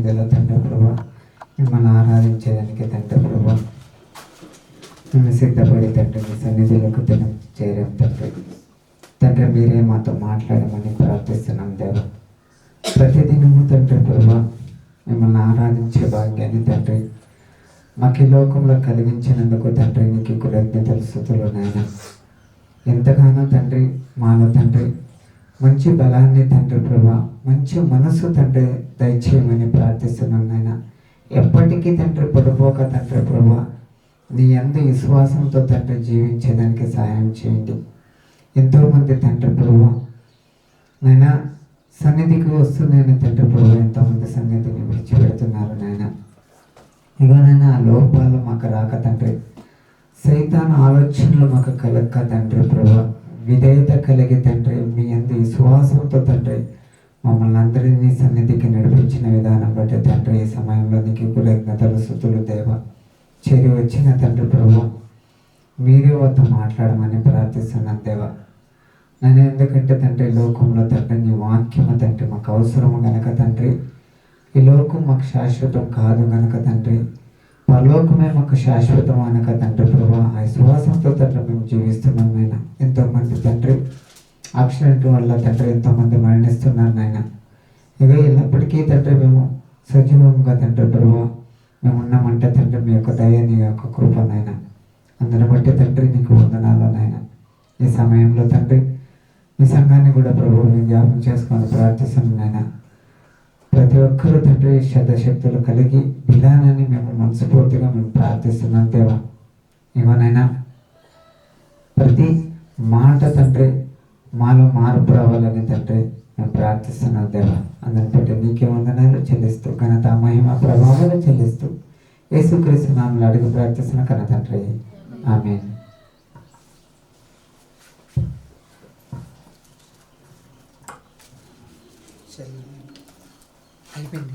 సన్నిధిలో తండ్రి ప్రభా మిమ్మల్ని ఆరాధించేదానికి తండ్రి ప్రభా మేము సిద్ధపడి తండ్రి మీ సన్నిధిలోకి చేరాం తండ్రి. తండ్రి మీరే మాతో మాట్లాడమని ప్రార్థిస్తున్నాం దేవా. ప్రతిదినము తండ్రి ప్రభా మిమ్మల్ని ఆరాధించే భాగ్యాన్ని తండ్రి మాకు ఈ లోకంలో కలిగించినందుకు తండ్రి నీకు కృతజ్ఞతలు స్తుతులు నాయన. ఎంతగానో తండ్రి మాలో తండ్రి మంచి బలాన్ని తండ్రి ప్రభా మంచి మనసు తండ్రి దయచేయమని ప్రార్థిస్తున్నాను నాయన. ఎప్పటికీ తండ్రి పడిపోక తండ్రి ప్రభా నీ యందు విశ్వాసంతో తండ్రి జీవించేదానికి సహాయం చేయండి. ఎంతోమంది తండ్రి ప్రభా నాయన సన్నిధికి వస్తున్నాయని తండ్రి ప్రభా ఎంతోమంది సన్నిధిని విడిచిపెడుతున్నారు నాయన. ఇగోనైనా ఆ లోపాలు మాకు రాక తండ్రి సైతాన్ ఆలోచనలు మాకు కలక్క తండ్రి ప్రభా విధేయత కలిగి తండ్రి మీ యందు విశ్వాసంతో తండ్రి మమ్మల్ని అందరినీ సన్నిధికి నడిపించిన విధానం బట్టి తండ్రి ఈ సమయంలో నీకు కృతజ్ఞతలు స్తుతులు దేవా. చేరి వచ్చిన తండ్రి ప్రభా మీరే వద్ద మాట్లాడమని ప్రార్థిస్తున్నాను దేవా. నేను ఎందుకంటే తండ్రి లోకంలో తండ్రి నీ వాక్యము తండ్రి మాకు అవసరము గనక తండ్రి ఈ లోకం మాకు శాశ్వతం కాదు గనక తండ్రి పరలోకమే మాకు శాశ్వతం అనక తండ్రి ప్రభా ఆ విశ్వాసంతో తండ్రి మేము జీవిస్తున్నాం నాయన. ఎంతోమంది తండ్రి యాక్సిడెంట్ వల్ల తండ్రి ఎంతోమంది మరణిస్తున్నారు నాయన. ఇక ఎల్లప్పటికీ తండ్రి మేము సజీవంగా తండ్రి ప్రభా మేము ఉన్నామంటే తండ్రి మీ యొక్క దయ నీ యొక్క కృప నాయన. అందుని బట్టి తండ్రి నీకు వందనాలు నాయన. ఈ సమయంలో తండ్రి మీ సంఘాన్ని కూడా ప్రభు మేము జ్ఞాపకం చేసుకొని ప్రార్థిస్తున్నాం నాయన. ప్రతి ఒక్కరూ తండ్రి శక్తులు కలిగి విధానాన్ని మేము మనస్ఫూర్తిగా మేము ప్రార్థిస్తున్నాం దేవా. ఇవనైనా ప్రతి మాట తండ్రి మాలో మార్పు రావాలని తండ్రి మేము ప్రార్థిస్తున్నాం దేవా. అందరిని బట్టి నీకే వందనాలు చెల్లిస్తూ ఘనత మహిమ ప్రభావాలు చెల్లిస్తూ యేసుక్రీస్తు నామములో అడిగి ప్రార్థిస్తున్న కన్న తండ్రి ఆమేన్. అయిపోయింది.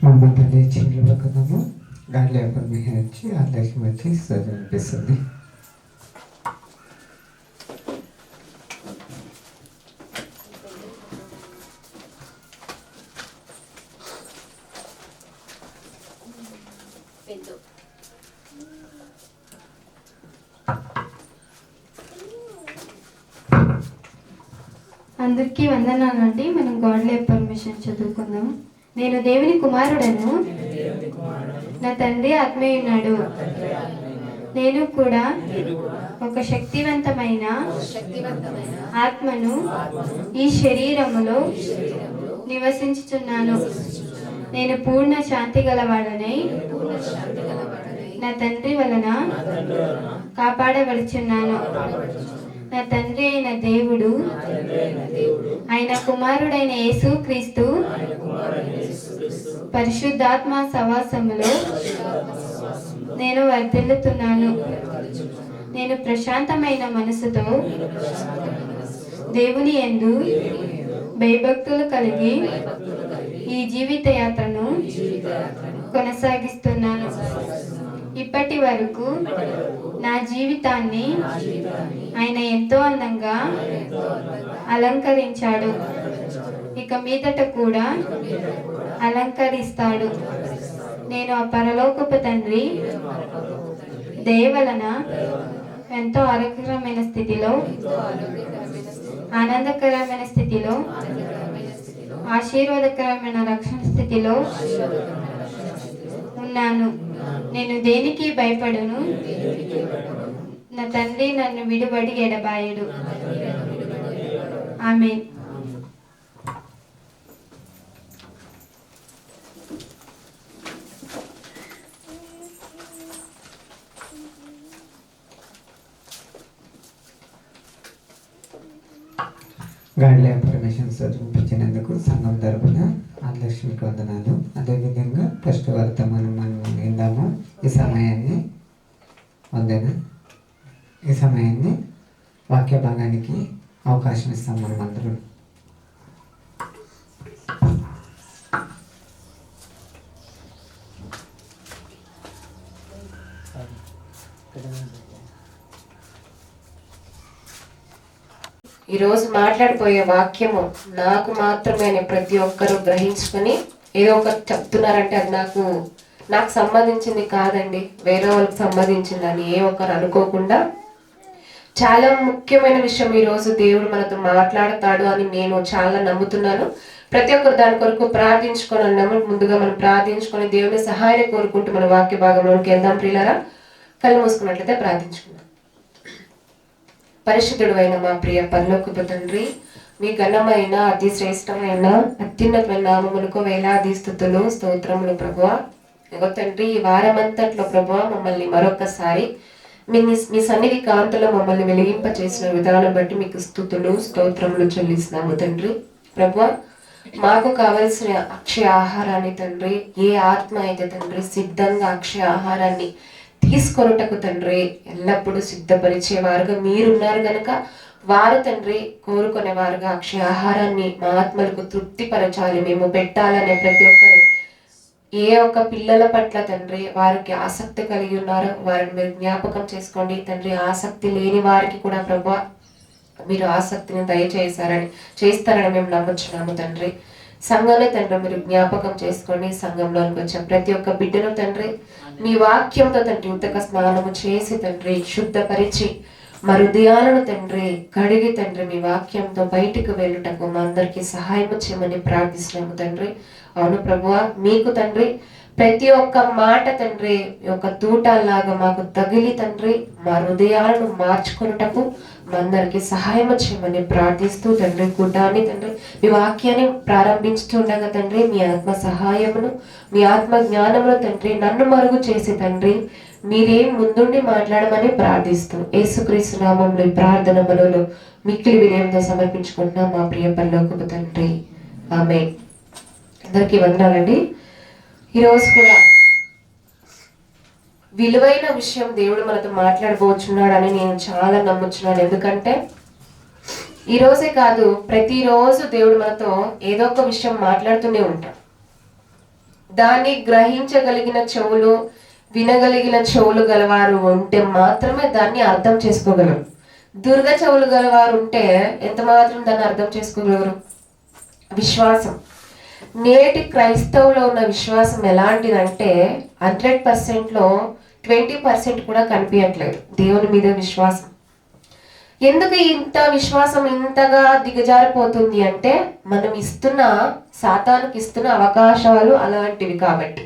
మమ్మల్ని లేచి నిలబడుకుందాము. గాలి పర్మిషన్ వచ్చి ఆలస్యం వచ్చి చదివినిపిస్తుంది. అందరికీ వందనాలండి. మనం గాడ్లీ పర్మిషన్ చదువుకుందాం. నేను దేవుని కుమారుడను, నా తండ్రి ఆత్మీయున్నాడు. నేను కూడా ఒక శక్తివంతమైన ఆత్మను ఈ శరీరములో నివసించుచున్నాను. నేను పూర్ణ శాంతి గలవాడనై నా తండ్రి వలన కాపాడబడుచున్నాను. నా తండ్రి అయిన దేవుడు, ఆయన కుమారుడైన యేసుక్రీస్తు పరిశుద్ధాత్మ సహవాసములో నేను వర్ధిల్లుతున్నాను. నేను ప్రశాంతమైన మనసుతో దేవుని యందు భయభక్తులు కలిగి ఈ జీవిత యాత్రను కొనసాగిస్తున్నాను. ఇప్పటి వరకు నా జీవితాన్ని ఆయన ఎంతో అందంగా అలంకరించాడు. ఇక మీదట కూడా అలంకరిస్తాడు. నేను ఆ పరలోకపు తండ్రి దయ వలన ఎంతో ఆరోగ్యకరమైన స్థితిలో, ఆనందకరమైన స్థితిలో, ఆశీర్వాదకరమైన రక్షణ స్థితిలో ఉన్నాను. నేను దేనికి భయపడును. నా తండ్రి నన్ను విడుబడి ఎడబాయుడు. ఆమేన్. గాడిలో పర్మిషన్ చూపించినందుకు సంఘం తరపున లక్ష్మికి వందనాలు. అదేవిధంగా ఫస్ట్ వర్తమానం మనం విందాము. ఈ సమయాన్ని వాక్య భాగానికి అవకాశం ఇస్తాం మనం అందరం. ఈరోజు మాట్లాడిపోయే వాక్యము నాకు మాత్రమే అని ప్రతి ఒక్కరూ గ్రహించుకొని ఏదో ఒకటి చెప్తున్నారంటే అది నాకు సంబంధించింది కాదండి, వేరే వాళ్ళకి సంబంధించిందని ఏ ఒక్కరు అనుకోకుండా చాలా ముఖ్యమైన విషయం ఈరోజు దేవుడు మనతో మాట్లాడతాడు అని నేను చాలా నమ్ముతున్నాను. ప్రతి ఒక్కరు దాని కొరకు ప్రార్థించుకొని అన్నాము. ముందుగా మనం ప్రార్థించుకొని దేవుని సహాయాన్ని కోరుకుంటూ మన వాక్య భాగంలోకి వెళ్దాం. ప్రియులారా, కళ్ళు మూసుకున్నట్లయితే ప్రార్థించుకుందాం. పరిశుద్ధుడు అయిన మా ప్రియ పరలోకపు తండ్రి, మీ ఘనమైన అతి శ్రేష్టమైన అత్యున్నతమైన నామములకు వేలాది స్తుతులు స్తోత్రములు ప్రభువా. ఇగో తండ్రి, ఈ వారమంతట్లో ప్రభువా మమ్మల్ని మరొకసారి మీ సన్నిధి కాంతలో మమ్మల్ని వెలిగింప చేసిన విధానం బట్టి మీకు స్తుతులు స్తోత్రములు చెల్లిస్తున్నాము తండ్రి. ప్రభువా, మాకు కావలసిన అక్షయ ఆహారాన్ని తండ్రి, ఏ ఆత్మ అయితే తండ్రి సిద్ధంగా అక్షయ ఆహారాన్ని తీసుకొనుటకు తండ్రి ఎల్లప్పుడూ సిద్ధపరిచేవారుగా మీరున్నారు గనుక వారు తండ్రి కోరుకునేవారుగా అక్షయ ఆహారాన్ని మా ఆత్మలకు తృప్తిపరచాలి, మేము పెట్టాలనే ప్రతి ఒక్కరి ఏ ఒక్క పిల్లల పట్ల తండ్రి వారికి ఆసక్తి కలిగి ఉన్నారో వారిని మీరు జ్ఞాపకం చేసుకోండి తండ్రి. ఆసక్తి లేని వారికి కూడా ప్రభువా మీరు ఆసక్తిని చేస్తారని మేము నమ్ముచున్నాము తండ్రి. సంఘంలో తండ్రి మీరు జ్ఞాపకం చేసుకోండి. సంఘంలోనికి వచ్చిన ప్రతి ఒక్క బిడ్డను తండ్రి మీ వాక్యంతో తండ్రి ఉతక స్నానము చేసి తండ్రి శుద్ధపరిచి మా హృదయాలను తండ్రి కడిగి తండ్రి మీ వాక్యంతో బయటికి వెళ్ళుటకు మా అందరికీ సహాయం చేయమని ప్రార్థిస్తున్నాము తండ్రి. అవును ప్రభువా, మీకు తండ్రి ప్రతి ఒక్క మాట తండ్రి ఒక తూటాలాగా మాకు తగిలి తండ్రి మా హృదయాలను మార్చుకున్నటకు మా అందరికి సహాయం చేయమని ప్రార్థిస్తూ తండ్రి కూటాన్ని తండ్రి మీ వాక్యాన్ని ప్రారంభించుతుండగా తండ్రి మీ ఆత్మ సహాయమును మీ ఆత్మ జ్ఞానమును తండ్రి నన్ను మరుగు చేసి తండ్రి మీరే ముందుండి మాట్లాడమని ప్రార్థిస్తూ యేసుక్రీస్తు నామములో ఈ ప్రార్థన బలులు మిక్కిలి వినయంతో సమర్పించుకుంటున్నాం మా ప్రియ పరలోకపు తండ్రి. ఆమేన్. అందరికీ వందనాలండి. ఈరోజు కూడా విలువైన విషయం దేవుడు మనతో మాట్లాడబోచున్నాడని నేను చాలా నమ్ముచున్నాను. ఎందుకంటే ఈరోజే కాదు, ప్రతిరోజు దేవుడు మనతో ఏదో ఒక విషయం మాట్లాడుతూనే ఉంటాడు. దాన్ని గ్రహించగలిగిన చెవులు వినగలిగిన చెవులు గలవారు ఉంటే మాత్రమే దాన్ని అర్థం చేసుకోగలరు. దుర్గ చెవులు గలవారు ఉంటే ఎంత మాత్రం దాన్ని అర్థం చేసుకోగలరు? విశ్వాసం, నేటి క్రైస్తవులో ఉన్న విశ్వాసం ఎలాంటిదంటే 100%లో 20% కూడా కనిపించట్లేదు దేవుని మీద విశ్వాసం. ఎందుకు ఇంత విశ్వాసం ఇంతగా దిగజారిపోతుంది అంటే మనం సాతానుకి ఇస్తున్న అవకాశాలు అలాంటివి. కాబట్టి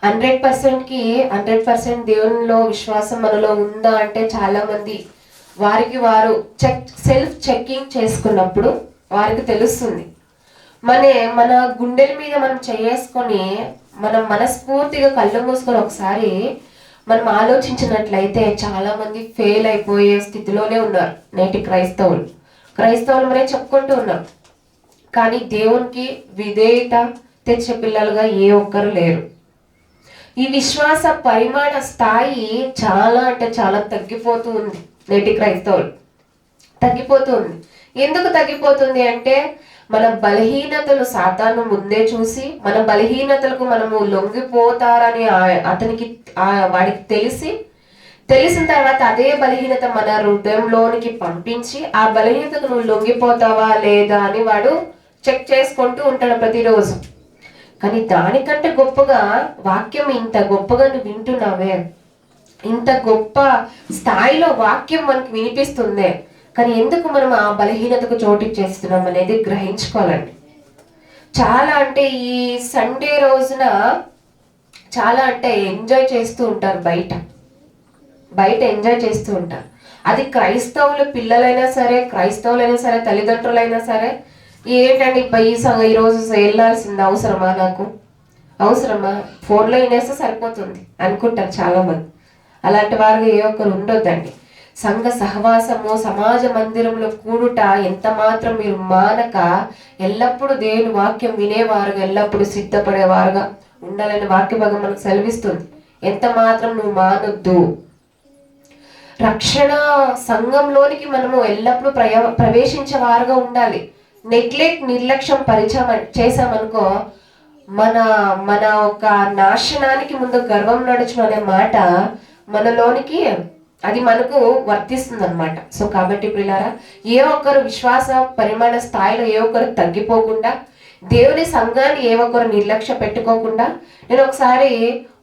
100% దేవునిలో విశ్వాసం మనలో ఉందా అంటే చాలా మంది వారికి వారు సెల్ఫ్ చెకింగ్ చేసుకున్నప్పుడు వారికి తెలుస్తుంది. మన గుండెల మీద మనం చేసుకొని మనం మనస్ఫూర్తిగా కళ్ళు మూసుకొని ఒకసారి మనం ఆలోచించినట్లయితే చాలా మంది ఫెయిల్ అయిపోయే స్థితిలోనే ఉన్నారు నేటి క్రైస్తవులు మరే చెప్పుకుంటూ ఉన్నారు. కానీ దేవునికి విధేయత తెచ్చే పిల్లలుగా ఏ ఒక్కరు లేరు. ఈ విశ్వాస పరిమాణ స్థాయి చాలా అంటే చాలా తగ్గిపోతూ ఉంది. నేటి క్రైస్తవులు తగ్గిపోతూ ఉంది. ఎందుకు తగ్గిపోతుంది అంటే మన బలహీనతలు సాతాను ముందే చూసి మన బలహీనతలకు మనము లొంగిపోతారని వాడికి తెలిసిన తర్వాత అదే బలహీనత మన హృదయంలోనికి పంపించి ఆ బలహీనతకు నువ్వు లొంగిపోతావా లేదా అని వాడు చెక్ చేసుకుంటూ ఉంటాడు ప్రతిరోజు. కానీ దానికంటే గొప్పగా వాక్యం ఇంత గొప్పగా నువ్వు వింటున్నావే, ఇంత గొప్ప స్థాయిలో వాక్యం మనకు వినిపిస్తుందే, కానీ ఎందుకు మనం ఆ బలహీనతకు చోటిచ్చేస్తున్నాం అనేది గ్రహించుకోవాలండి. చాలా అంటే ఈ సండే రోజున చాలా అంటే ఎంజాయ్ చేస్తూ ఉంటారు, బయట ఎంజాయ్ చేస్తూ ఉంటారు. అది క్రైస్తవుల పిల్లలైనా సరే, క్రైస్తవులైనా సరే, తల్లిదండ్రులైనా సరే, ఏంటండి ఈ రోజు వెళ్ళాల్సింది అవసరమా, నాకు అవసరమా, ఫోన్లో వినేస్తే సరిపోతుంది అనుకుంటారు చాలా మంది. అలాంటి వారు ఏ ఒక్కరు ఉండొద్దండి. సంఘ సహవాసము, సమాజ మందిరంలో కూడుట ఎంత మాత్రం మీరు మానక ఎల్లప్పుడూ దేవుని వాక్యం వినేవారుగా, ఎల్లప్పుడూ సిద్ధపడేవారుగా ఉండాలని వాక్య భాగం మనకు సెలవిస్తుంది. ఎంత మాత్రం నువ్వు మానొద్దు. రక్షణ సంఘంలోనికి మనము ఎల్లప్పుడూ ప్రవేశించే వారుగా ఉండాలి. నిర్లక్ష్యం చేశామనుకో మన ఒక నాశనానికి ముందు గర్వం నడుచును అనే మాట మనలోనికి అది మనకు వర్తిస్తుంది అనమాట. సో కాబట్టి ప్రియులారా, ఏ ఒక్కరు విశ్వాస పరిమాణ స్థాయిలో ఏ ఒక్కరు తగ్గిపోకుండా, దేవుని సంఘాన్ని ఏ ఒక్కరు నిర్లక్ష్య పెట్టుకోకుండా, నేను ఒకసారి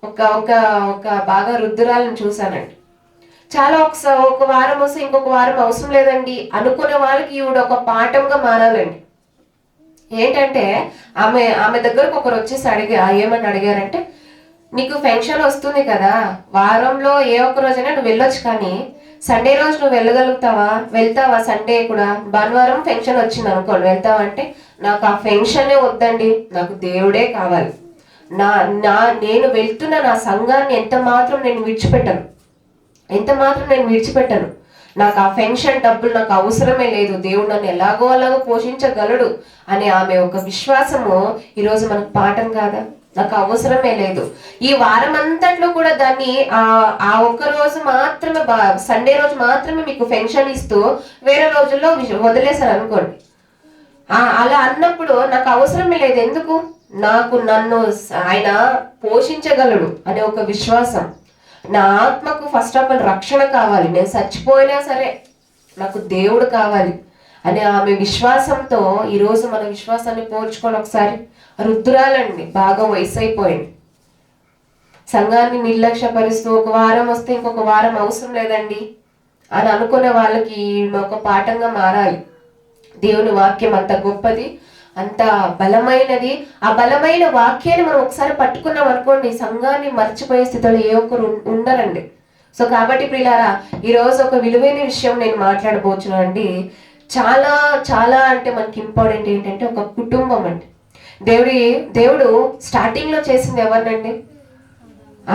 ఒక బాగా రుద్దురాలను చూశానండి. చాలా ఒక వారం వస్తే ఇంకొక వారం అవసరం లేదండి అనుకునే వాళ్ళకి ఈవిడ ఒక పాఠంగా మారాలండి. ఏంటంటే ఆమె దగ్గరకు ఒకరు వచ్చేసి ఏమని అడిగారంటే, నీకు ఫంక్షన్ వస్తుంది కదా, వారంలో ఏ ఒక్క రోజైనా నువ్వు వెళ్ళొచ్చు, కానీ సండే రోజు నువ్వు వెళ్తావా సండే కూడా, భానువారం ఫంక్షన్ వచ్చింది అనుకోండి, వెళ్తావా అంటే, నాకు ఆ ఫంక్షనే వద్దండి, నాకు దేవుడే కావాలి. నేను వెళ్తున్న నా సంఘాన్ని ఎంత మాత్రం నేను విడిచిపెట్టను, నాకు ఆ ఫంక్షన్ డబ్బులు నాకు అవసరమే లేదు, దేవుడు నన్ను ఎలాగో పోషించగలడు అనే ఆమె ఒక విశ్వాసము ఈరోజు మనకు పాఠం కాదా? నాకు అవసరమే లేదు. ఈ వారం అంతట్లో కూడా దాన్ని ఆ ఒక్క రోజు మాత్రమే, సండే రోజు మాత్రమే మీకు ఫంక్షన్ ఇస్తూ వేరే రోజుల్లో వదిలేశారు అనుకోండి. అలా అన్నప్పుడు నాకు అవసరమే లేదు. ఎందుకు? నన్ను ఆయన పోషించగలడు అనే ఒక విశ్వాసం, నా ఆత్మకు ఫస్ట్ ఆఫ్ ఆల్ రక్షణ కావాలి, నేను చచ్చిపోయినా సరే నాకు దేవుడు కావాలి అనే ఆమె విశ్వాసంతో ఈరోజు మన విశ్వాసాన్ని పోల్చుకొని ఒకసారి రుద్దురాలండి, బాగా వయసు అయిపోయింది, సంఘాన్ని నిర్లక్ష్యపరుస్తూ ఒక వారం వస్తే ఇంకొక వారం అవసరం లేదండి అని అనుకునే వాళ్ళకి ఒక పాఠంగా మారాలి. దేవుని వాక్యం అంత గొప్పది, అంత బలమైనది. ఆ బలమైన వాక్యాన్ని మనం ఒకసారి పట్టుకున్నాం అనుకోండి, సంఘాన్ని మర్చిపోయే స్థితిలో ఏ ఒక్కరు ఉండరండి. సో కాబట్టి ప్రియులారా, ఈరోజు ఒక విలువైన విషయం నేను మాట్లాడబోతున్నానండి. చాలా చాలా అంటే మనకి ఇంపార్టెంట్ ఏంటంటే ఒక కుటుంబం అండి. దేవుడు స్టార్టింగ్ లో చేసింది ఎవరినండి?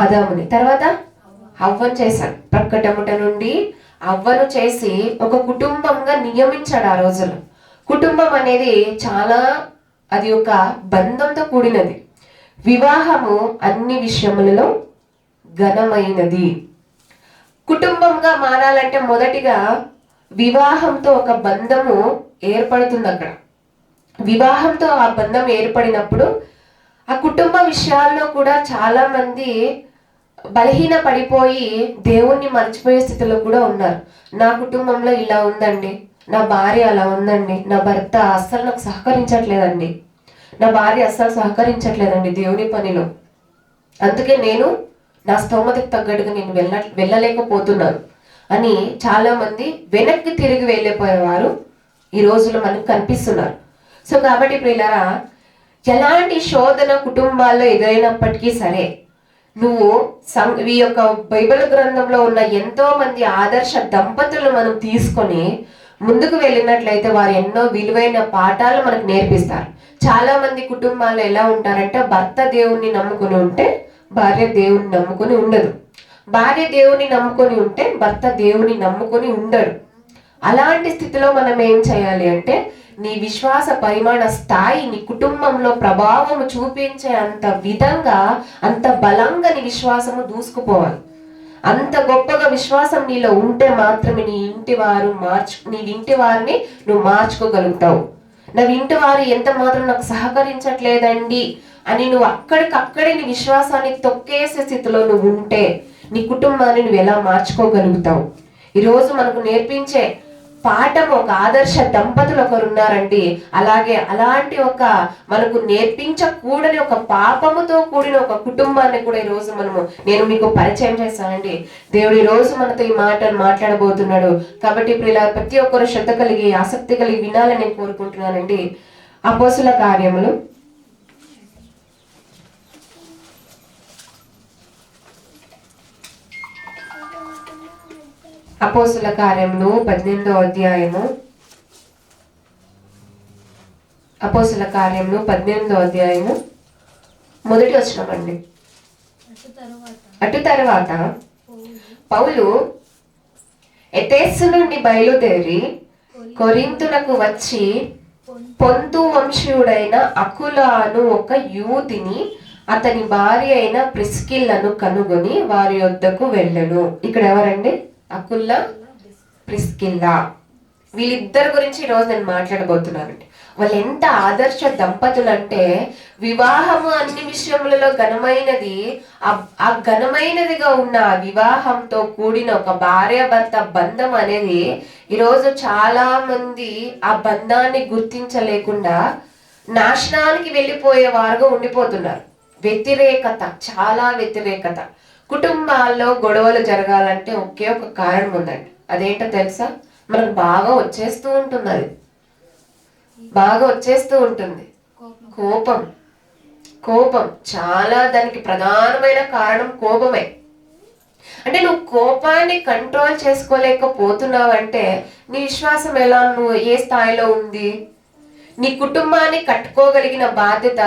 ఆదాముని. తర్వాత హవ్వను చేశాడు. ప్రక్కటముట నుండి హవ్వను చేసి ఒక కుటుంబంగా నియమించాడు. ఆ రోజుల్లో కుటుంబం అనేది అది ఒక బంధంతో కూడినది. వివాహము అన్ని విషయములలో ఘనమైనది. కుటుంబంగా మారాలంటే మొదటిగా వివాహంతో ఒక బంధము ఏర్పడుతుంది. అక్కడ వివాహంతో ఆ బంధం ఏర్పడినప్పుడు ఆ కుటుంబ విషయాల్లో కూడా చాలా మంది బలహీన పడిపోయి దేవుణ్ణి మర్చిపోయే స్థితిలో కూడా ఉన్నారు. నా కుటుంబంలో ఇలా ఉందండి, నా భార్య అలా ఉందండి, నా భర్త అస్సలు నాకు సహకరించట్లేదండి, నా భార్య అస్సలు సహకరించట్లేదండి దేవుని పనిలో, అందుకే నేను నా స్తోమతకు తగ్గట్టుగా నేను వెళ్ళలేకపోతున్నాను అని చాలా మంది వెనక్కి తిరిగి వెళ్ళిపోయేవారు ఈ రోజుల్లో మనకు కనిపిస్తున్నారు. సో కాబట్టి ప్రియులారా, ఎలాంటి శోధన కుటుంబాల్లో ఎదురైనప్పటికీ సరే, నువ్వు ఈ యొక్క బైబిల్ గ్రంథంలో ఉన్న ఎంతో మంది ఆదర్శ దంపతులను మనం తీసుకొని ముందుకు వెళ్ళినట్లయితే వారు ఎన్నో విలువైన పాఠాలు మనకు నేర్పిస్తారు. చాలా మంది కుటుంబాల్లో ఎలా ఉంటారంటే, భర్త దేవుణ్ణి నమ్ముకుని ఉంటే భార్య దేవుని నమ్ముకొని ఉండదు, భార్య దేవుని నమ్ముకొని ఉంటే భర్త దేవుని నమ్ముకొని ఉండడు. అలాంటి స్థితిలో మనం ఏం చేయాలి అంటే, నీ విశ్వాస పరిమాణ స్థాయి నీ కుటుంబంలో ప్రభావం చూపించే అంత విధంగా, అంత బలంగా నీ విశ్వాసము దూసుకుపోవాలి. అంత గొప్పగా విశ్వాసం నీలో ఉంటే మాత్రమే నీ ఇంటి వారిని నువ్వు మార్చుకోగలుగుతావు. నా ఇంటి వారు ఎంత మాత్రం నాకు సహకరించట్లేదండి అని నువ్వు అక్కడికక్కడే నీ విశ్వాసాన్ని తొక్కేసే స్థితిలో నువ్వు ఉంటే నీ కుటుంబాన్ని నువ్వు ఎలా మార్చుకోగలుగుతావు? ఈరోజు మనకు నేర్పించే పాఠం, ఒక ఆదర్శ దంపతులు ఒకరు ఉన్నారండి. అలాగే అలాంటి ఒక మనకు నేర్పించకూడని ఒక పాపముతో కూడిన ఒక కుటుంబాన్ని కూడా ఈ రోజు నేను మీకు పరిచయం చేస్తానండి. దేవుడు ఈ రోజు మనతో ఈ మాటలు మాట్లాడబోతున్నాడు. కాబట్టి ఇప్పుడు ఇలా ప్రతి ఒక్కరు శ్రద్ధ కలిగి ఆసక్తి కలిగి వినాలని నేను కోరుకుంటున్నానండి. అపోస్తుల కార్యములు అపోస్తుల కార్యములు 18వ అధ్యాయము అపోస్తుల కార్యములు 18వ అధ్యాయము మొదటి వచనం అండి. అటు తర్వాత పౌలు ఎఫెసు నుండి బయలుదేరి కొరింథునకు వచ్చి పొంతు వంశీయుడైన అకులాను ఒక యూదిని అతని భార్య అయిన ప్రిస్కిల్లను కనుగొని వారి యొద్దకు వెళ్ళెను. ఇక్కడ ఎవరండి? Aquila, Priscilla. వీళ్ళిద్దరి గురించి ఈరోజు నేను మాట్లాడబోతున్నానండి. వాళ్ళు ఎంత ఆదర్శ దంపతులు అంటే, వివాహము అన్ని విషయములలో ఘనమైనది. ఆ ఘనమైనదిగా ఉన్న వివాహంతో కూడిన ఒక భార్యాభర్త బంధం అనేది ఈరోజు చాలా మంది ఆ బంధాన్ని గుర్తించలేకుండా నాశనానికి వెళ్ళిపోయే వారుగా ఉండిపోతున్నారు. వ్యతిరేకత, చాలా వ్యతిరేకత. కుటుంబాల్లో గొడవలు జరగాలంటే ఒకే ఒక కారణం ఉందండి. అదేంటో తెలుసా? మనకు బాగా వచ్చేస్తూ ఉంటుంది. అది బాగా వచ్చేస్తూ ఉంటుంది. కోపం. కోపం చాలా, దానికి ప్రధానమైన కారణం కోపమే. అంటే నువ్వు కోపాన్ని కంట్రోల్ చేసుకోలేకపోతున్నావంటే నీ విశ్వాసం ఎలా, నువ్వు ఏ స్థాయిలో ఉంది? నీ కుటుంబాన్ని కట్టుకోగలిగిన బాధ్యత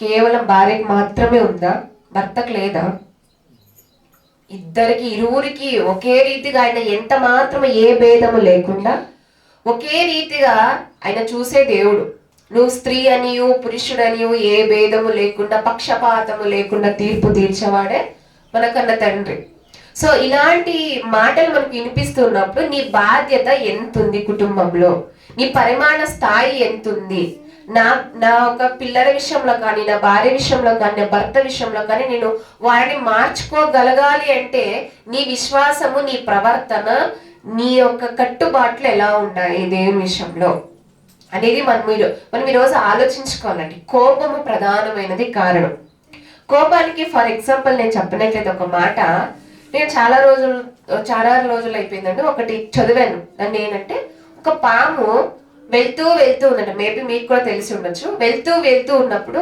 కేవలం భార్యకి మాత్రమే ఉందా? భర్తకు లేదా? ఇద్దరికి, ఇరువురికి ఒకే రీతిగా ఆయన ఎంత మాత్రం ఏ భేదము లేకుండా ఒకే రీతిగా ఆయన చూసే దేవుడు. నువ్వు స్త్రీ అనియు పురుషుడనియు ఏ భేదము లేకుండా, పక్షపాతము లేకుండా తీర్పు తీర్చేవాడే మనకన్న తండ్రి. సో ఇలాంటి మాటలు మనకు వినిపిస్తున్నప్పుడు నీ బాధ్యత ఎంతుంది కుటుంబంలో, నీ పరిమాణ స్థాయి ఎంతుంది? నా ఒక పిల్లల విషయంలో కానీ, నా భార్య విషయంలో కానీ, నా భర్త విషయంలో కానీ నేను వారిని మార్చుకోగలగాలి అంటే నీ విశ్వాసము, నీ ప్రవర్తన, నీ యొక్క కట్టుబాట్లు ఎలా ఉన్నాయి దేవుని విషయంలో అనేది మనం ఈరోజు ఆలోచించుకోవాలండి. కోపము ప్రధానమైనది కారణం. కోపానికి ఫర్ ఎగ్జాంపుల్ నేను చెప్పినట్లయితే ఒక మాట, నేను చాలా రోజులు అయిపోయిందండి, ఒకటి చదివాను. దాన్ని ఏంటంటే, ఒక పాము వెళ్తూ ఉందంట. మేబీ మీకు కూడా తెలిసి ఉండొచ్చు. వెళ్తూ ఉన్నప్పుడు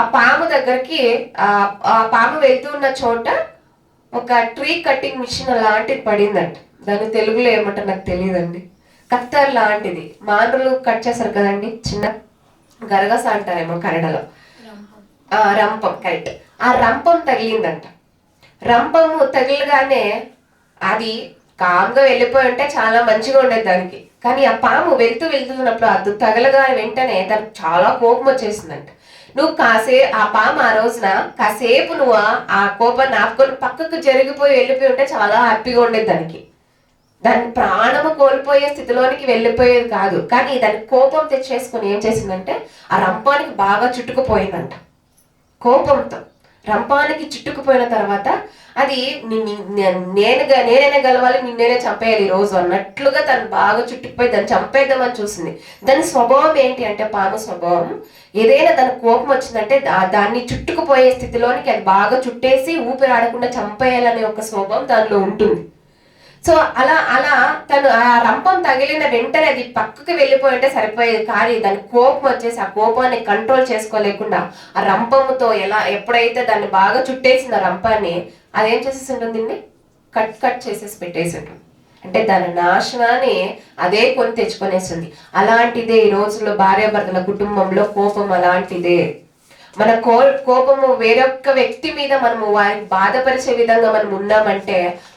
ఆ పాము దగ్గరికి, ఆ పాము వెళ్తూ ఉన్న చోట ఒక ట్రీ కటింగ్ మిషన్ లాంటిది పడిందంట. దాని తెలుగులో ఏమంటారు నాకు తెలియదండి. కత్తర్ లాంటిది, మానవులు కట్ చేస్తారు కదండి, చిన్న గరగస అంటారేమో కన్నడలో. రంపం, కరెక్ట్. ఆ రంపం తగిలిందంట. రంపము తగిలిగానే అది కామ్గా వెళ్ళిపోయి ఉంటే చాలా మంచిగా ఉండేది దానికి. కానీ ఆ పాము వెళ్తున్నప్పుడు అది తగలగా వెంటనే దానికి చాలా కోపం వచ్చేసిందంట. నువ్వు ఆ పాము ఆ రోజున కాసేపు నువ్వు ఆ కోపాన్ని ఆపుకొని పక్కకు జరిగిపోయి వెళ్ళిపోయి ఉంటే చాలా హ్యాపీగా ఉండేది దానికి. దాని ప్రాణము కోల్పోయే స్థితిలోనికి వెళ్ళిపోయేది కాదు. కానీ దాని కోపం తెచ్చేసుకుని ఏం చేసిందంటే ఆ రంపానికి బాగా చుట్టుకుపోయిందంట. కోపంతో రంపానికి చుట్టుకుపోయిన తర్వాత అది నేనైనా గెలవాలి, నిన్నేనే చంపేయాలి ఈ రోజు అన్నట్లుగా తను బాగా చుట్టుకుపోయి దాన్ని చంపేద్దామని చూసింది. దాని స్వభావం ఏంటి అంటే, పాము స్వభావం ఏదైనా దాని కోపం వచ్చిందంటే దాన్ని చుట్టుకుపోయే స్థితిలోనికి అది బాగా చుట్టేసి ఊపిరి ఆడకుండా చంపేయాలనే ఒక స్వభావం దానిలో ఉంటుంది. సో అలా తను ఆ రంపం తగిలిన వెంటనే అది పక్కకి వెళ్ళిపోయి ఉంటే సరిపోయేది. కానీ దాని కోపం వచ్చేసి ఆ కోపాన్ని కంట్రోల్ చేసుకోలేకుండా ఆ రంపముతో ఎప్పుడైతే దాన్ని బాగా చుట్టేసింది ఆ రంపాన్ని, అదేం చేసేసి ఉంటుంది, కట్ చేసేసి పెట్టేసి ఉంటుంది. అంటే దాని నాశనాన్ని అదే కొని తెచ్చుకొనేస్తుంది. అలాంటిదే ఈ రోజుల్లో భార్యాభర్తల కుటుంబంలో కోపం అలాంటిదే. మన కోపము వేరొక్క వ్యక్తి మీద మనము వారిని బాధపరిచే విధంగా మనం ఉన్నామంటే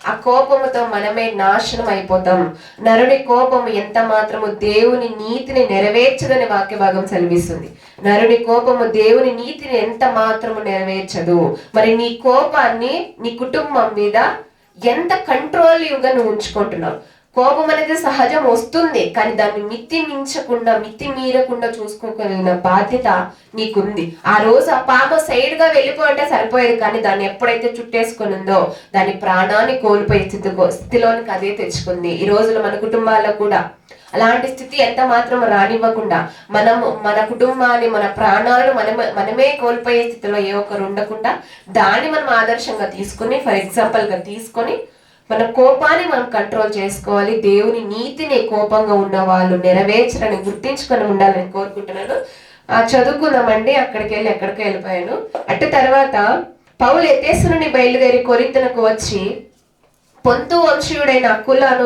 ఆ కోపముతో మనమే నాశనం అయిపోతాం. నరుని కోపము ఎంత మాత్రము దేవుని నీతిని నెరవేర్చదని వాక్య భాగం సెలవిస్తుంది. నరుని కోపము దేవుని నీతిని ఎంత మాత్రము నెరవేర్చదు. మరి నీ కోపాన్ని నీ కుటుంబం మీద ఎంత కంట్రోల్గా నువ్వు ఉంచుకుంటున్నావు? కోపం అనేది సహజం, వస్తుంది. కానీ దాన్ని మితి మీరకుండా చూసుకోగలిగిన బాధ్యత నీకుంది. ఆ రోజు ఆ పాము సైడ్ గా వెళ్ళిపోయింటే సరిపోయేది. కానీ దాన్ని ఎప్పుడైతే చుట్టేసుకుని ఉందో దాని ప్రాణాన్ని కోల్పోయే స్థితిలోనికి అదే తెచ్చుకుంది. ఈ రోజులో మన కుటుంబాల్లో కూడా అలాంటి స్థితి ఎంత మాత్రం రానివ్వకుండా మన కుటుంబాన్ని, మన ప్రాణాలను మనమే కోల్పోయే స్థితిలో ఏ ఒక్కరు ఉండకుండా దాన్ని మనం ఆదర్శంగా తీసుకుని, ఫర్ ఎగ్జాంపుల్ గా తీసుకొని మన కోపాన్ని మనం కంట్రోల్ చేసుకోవాలి. దేవుని నీతిని కోపంగా ఉన్న వాళ్ళు నెరవేర్చరని గుర్తించుకొని ఉండాలని కోరుకుంటున్నాను. చదువుకుందామండి. ఎక్కడికి వెళ్ళిపోయాను. అటు తర్వాత పౌలు ఎఫెసు నుండి బయలుదేరి కొరింథునకు వచ్చి పొంతు వంశీయుడైన అకులను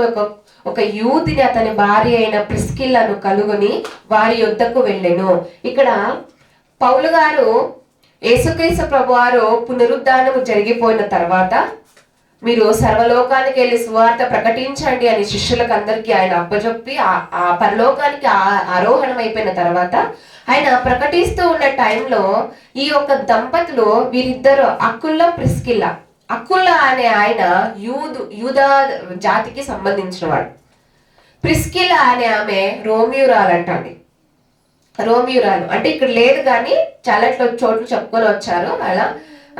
ఒక యూదిని అతని భార్య అయిన ప్రిస్కిల్లను కలుగుని వారి యొద్దకు వెళ్ళెను. ఇక్కడ పౌలు గారు యేసుక్రీస్తు ప్రభువారు పునరుద్ధానము జరిగిపోయిన తర్వాత మీరు సర్వలోకానికి వెళ్ళి సువార్త ప్రకటించండి అని శిష్యులకు అందరికీ ఆయన అప్పచెప్పి ఆ పరలోకానికి ఆరోహణం అయిపోయిన తర్వాత ఆయన ప్రకటిస్తూ ఉన్న టైంలో ఈ యొక్క దంపతులు వీరిద్దరు అకుల్లా ప్రిస్కిల్లా, అకుల్లా అనే ఆయన యూదా జాతికి సంబంధించిన వాడు. ప్రిస్కిల్లా అనే ఆమె రోమియురాలు అంటండి. రోమియురాలు అంటే ఇక్కడ లేదు కానీ చాలా చోట్ల చెప్పుకొని వచ్చారు. అలా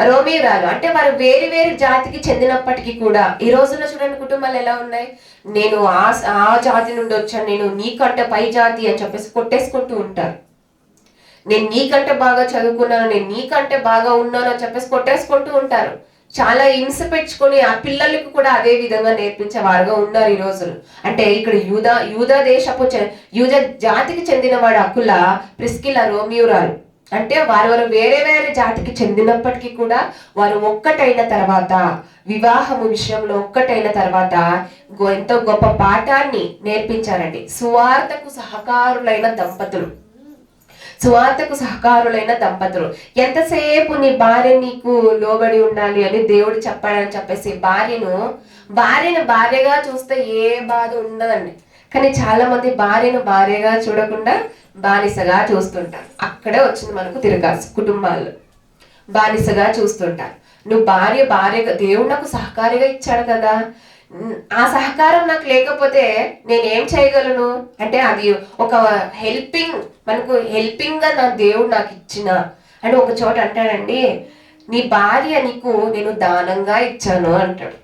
రోమియురాలు అంటే వారు వేరు వేరు జాతికి చెందినప్పటికీ కూడా ఈ రోజుల్లో చూడండి కుటుంబాలు ఎలా ఉన్నాయి. నేను ఆ జాతి నుండి వచ్చాను, నేను నీకంటే పై జాతి అని చెప్పేసి కొట్టేసుకుంటూ ఉంటారు. నేను నీకంటే బాగా చదువుకున్నాను, నేను నీకంటే బాగా ఉన్నాను అని చెప్పేసి కొట్టేసుకుంటూ ఉంటారు. చాలా హింస పెంచుకొని ఆ పిల్లలకు కూడా అదే విధంగా నేర్పించే వారుగా ఉన్నారు ఈ రోజులు. అంటే ఇక్కడ యూదా దేశపు యూదా జాతికి చెందిన వాడు అకుల, ప్రిస్కిల్లా రోమియురాలు. అంటే వారు వేరే వేరే జాతికి చెందినప్పటికీ కూడా వారు ఒక్కటైన తర్వాత, వివాహము విషయంలో ఒక్కటైన తర్వాత ఎంతో గొప్ప పాఠాన్ని నేర్పించారండి. సువార్తకు సహకారులైన దంపతులు. ఎంతసేపు నీ భార్య నీకు లోబడి ఉండాలి అని దేవుడు చెప్పాడని చెప్పేసి భార్యను భార్యగా చూస్తే ఏ బాధ ఉండదండి. కానీ చాలా మంది భార్యను భార్యగా చూడకుండా బానిసగా చూస్తుంటారు. అక్కడే వచ్చింది మనకు తిరగాల్సి. కుటుంబాల్లో బానిసగా చూస్తుంటారు. నువ్వు భార్యగా దేవుడు నాకు సహకారిగా ఇచ్చాడు కదా, ఆ సహకారం నాకు లేకపోతే నేనేం చేయగలను అంటే అది ఒక హెల్పింగ్ గా నా దేవుడు నాకు ఇచ్చిన అని ఒక చోట అంటాడండి. నీ భార్య నీకు నేను దానంగా ఇచ్చాను అంటాడు.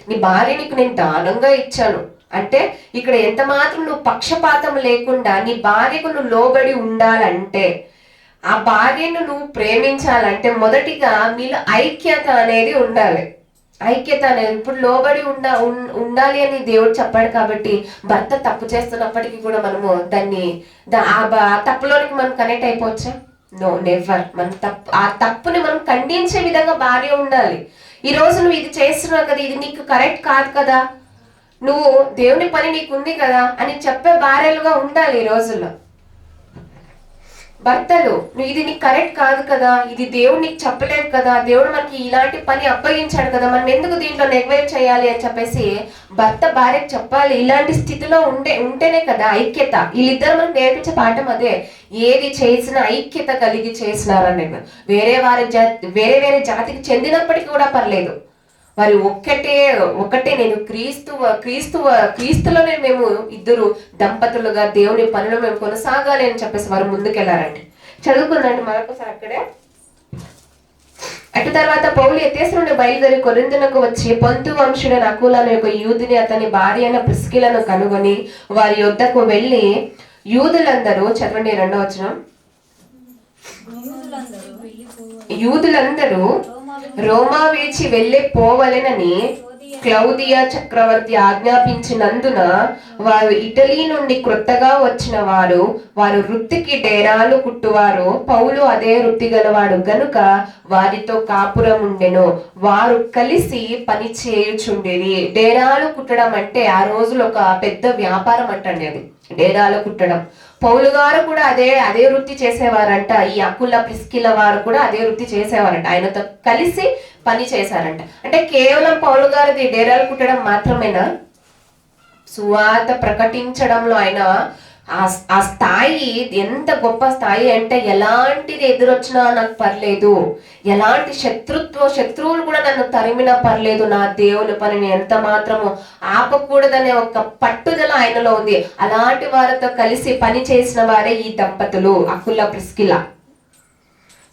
నీ భార్య నీకు నేను దానంగా ఇచ్చాను అంటే ఇక్కడ ఎంత మాత్రం నువ్వు పక్షపాతం లేకుండా నీ భార్యకు నువ్వు లోబడి ఉండాలంటే, ఆ భార్యను నువ్వు ప్రేమించాలంటే మొదటిగా మీలో ఐక్యత అనేది ఉండాలి. ఐక్యత అనేది ఇప్పుడు లోబడి ఉండాలి అని దేవుడు చెప్పాడు. కాబట్టి భర్త తప్పు చేస్తున్నప్పటికీ కూడా మనము దాన్ని ఆ తప్పులోనికి మనం కనెక్ట్ అయిపోవచ్చా? No, never. ఆ తప్పుని మనం ఖండించే విధంగా భార్య ఉండాలి. ఈ రోజు నువ్వు ఇది చేస్తున్నావు కదా, ఇది నీకు కరెక్ట్ కాదు కదా, నువ్వు దేవుని పని నీకు ఉంది కదా అని చెప్పే భార్యలుగా ఉండాలి ఈ రోజుల్లో. భర్తలు, నువ్వు ఇది నీకు కరెక్ట్ కాదు కదా, ఇది దేవుడు నీకు చెప్పలేదు కదా, దేవుడు మనకి ఇలాంటి పని అప్పగించాడు కదా, మనం ఎందుకు దీంట్లో నెగ్లెక్ట్ చేయాలి అని చెప్పేసి భర్త భార్యకు చెప్పాలి. ఇలాంటి స్థితిలో ఉంటేనే కదా ఐక్యత. వీళ్ళిద్దరు మనకు నేర్పించే పాఠం అదే. ఏది చేసినా ఐక్యత కలిగి చేసినారనేది. వేరే వేరే జాతికి చెందినప్పటికీ కూడా పర్లేదు, వారి ఒక్కటే నేను క్రీస్తులోనే మేము ఇద్దరు దంపతులుగా దేవుని పనిలో మేము కొనసాగాలి అని చెప్పేసి వారు ముందుకెళ్లారండి. చదువుకుందండి మరొకసారి అక్కడే. అటు తర్వాత పౌలు ఎఫెసు నుండి బయలుదేరి కొరింథునకు వచ్చి పొంతు వంశుడైన అకులను యొక్క యూదుని అతని భార్య అయిన ప్రిస్కిల్లను కనుగొని వారి యొద్దకు వెళ్ళి యూదులందరూ, చదవండి 2వ వచనం, యూదులందరూ రోమా విడిచి వెళ్ళి పోవలెనని క్లౌదియా చక్రవర్తి ఆజ్ఞాపించినందున వారు ఇటలీ నుండి క్రొత్తగా వచ్చిన వారు వృత్తికి డేరాలు కుట్టువారు. పౌలు అదే వృత్తి గలవాడు గనుక వారితో కాపురం ఉండెను. వారు కలిసి పని చేయుచుండేది. డేరాలు కుట్టడం అంటే ఆ రోజులు ఒక పెద్ద వ్యాపారం అంటండి అది, డేరాలు కుట్టడం. పౌలు గారు కూడా అదే వృత్తి చేసేవారంట. ఈ అకుల ప్రిస్కిల్లా వారు కూడా అదే వృత్తి చేసేవారంట. ఆయనతో కలిసి పని చేశారంట. అంటే కేవలం పౌలు గారిది డేరాలు కుట్టడం మాత్రమేనా? సువార్త ప్రకటించడంలో ఆయన ఆ స్థాయి ఎంత గొప్ప స్థాయి అంటే ఎలాంటిది ఎదురొచ్చినా నాకు పర్లేదు, ఎలాంటి శత్రువులు కూడా నన్ను తరిమినా పర్లేదు, నా దేవుని పనిని ఎంత మాత్రము ఆపకూడదనే ఒక పట్టుదల ఆయనలో ఉంది. అలాంటి వారితో కలిసి పని చేసిన వారే ఈ దంపతులు అకుల ప్రిస్కిల్లా.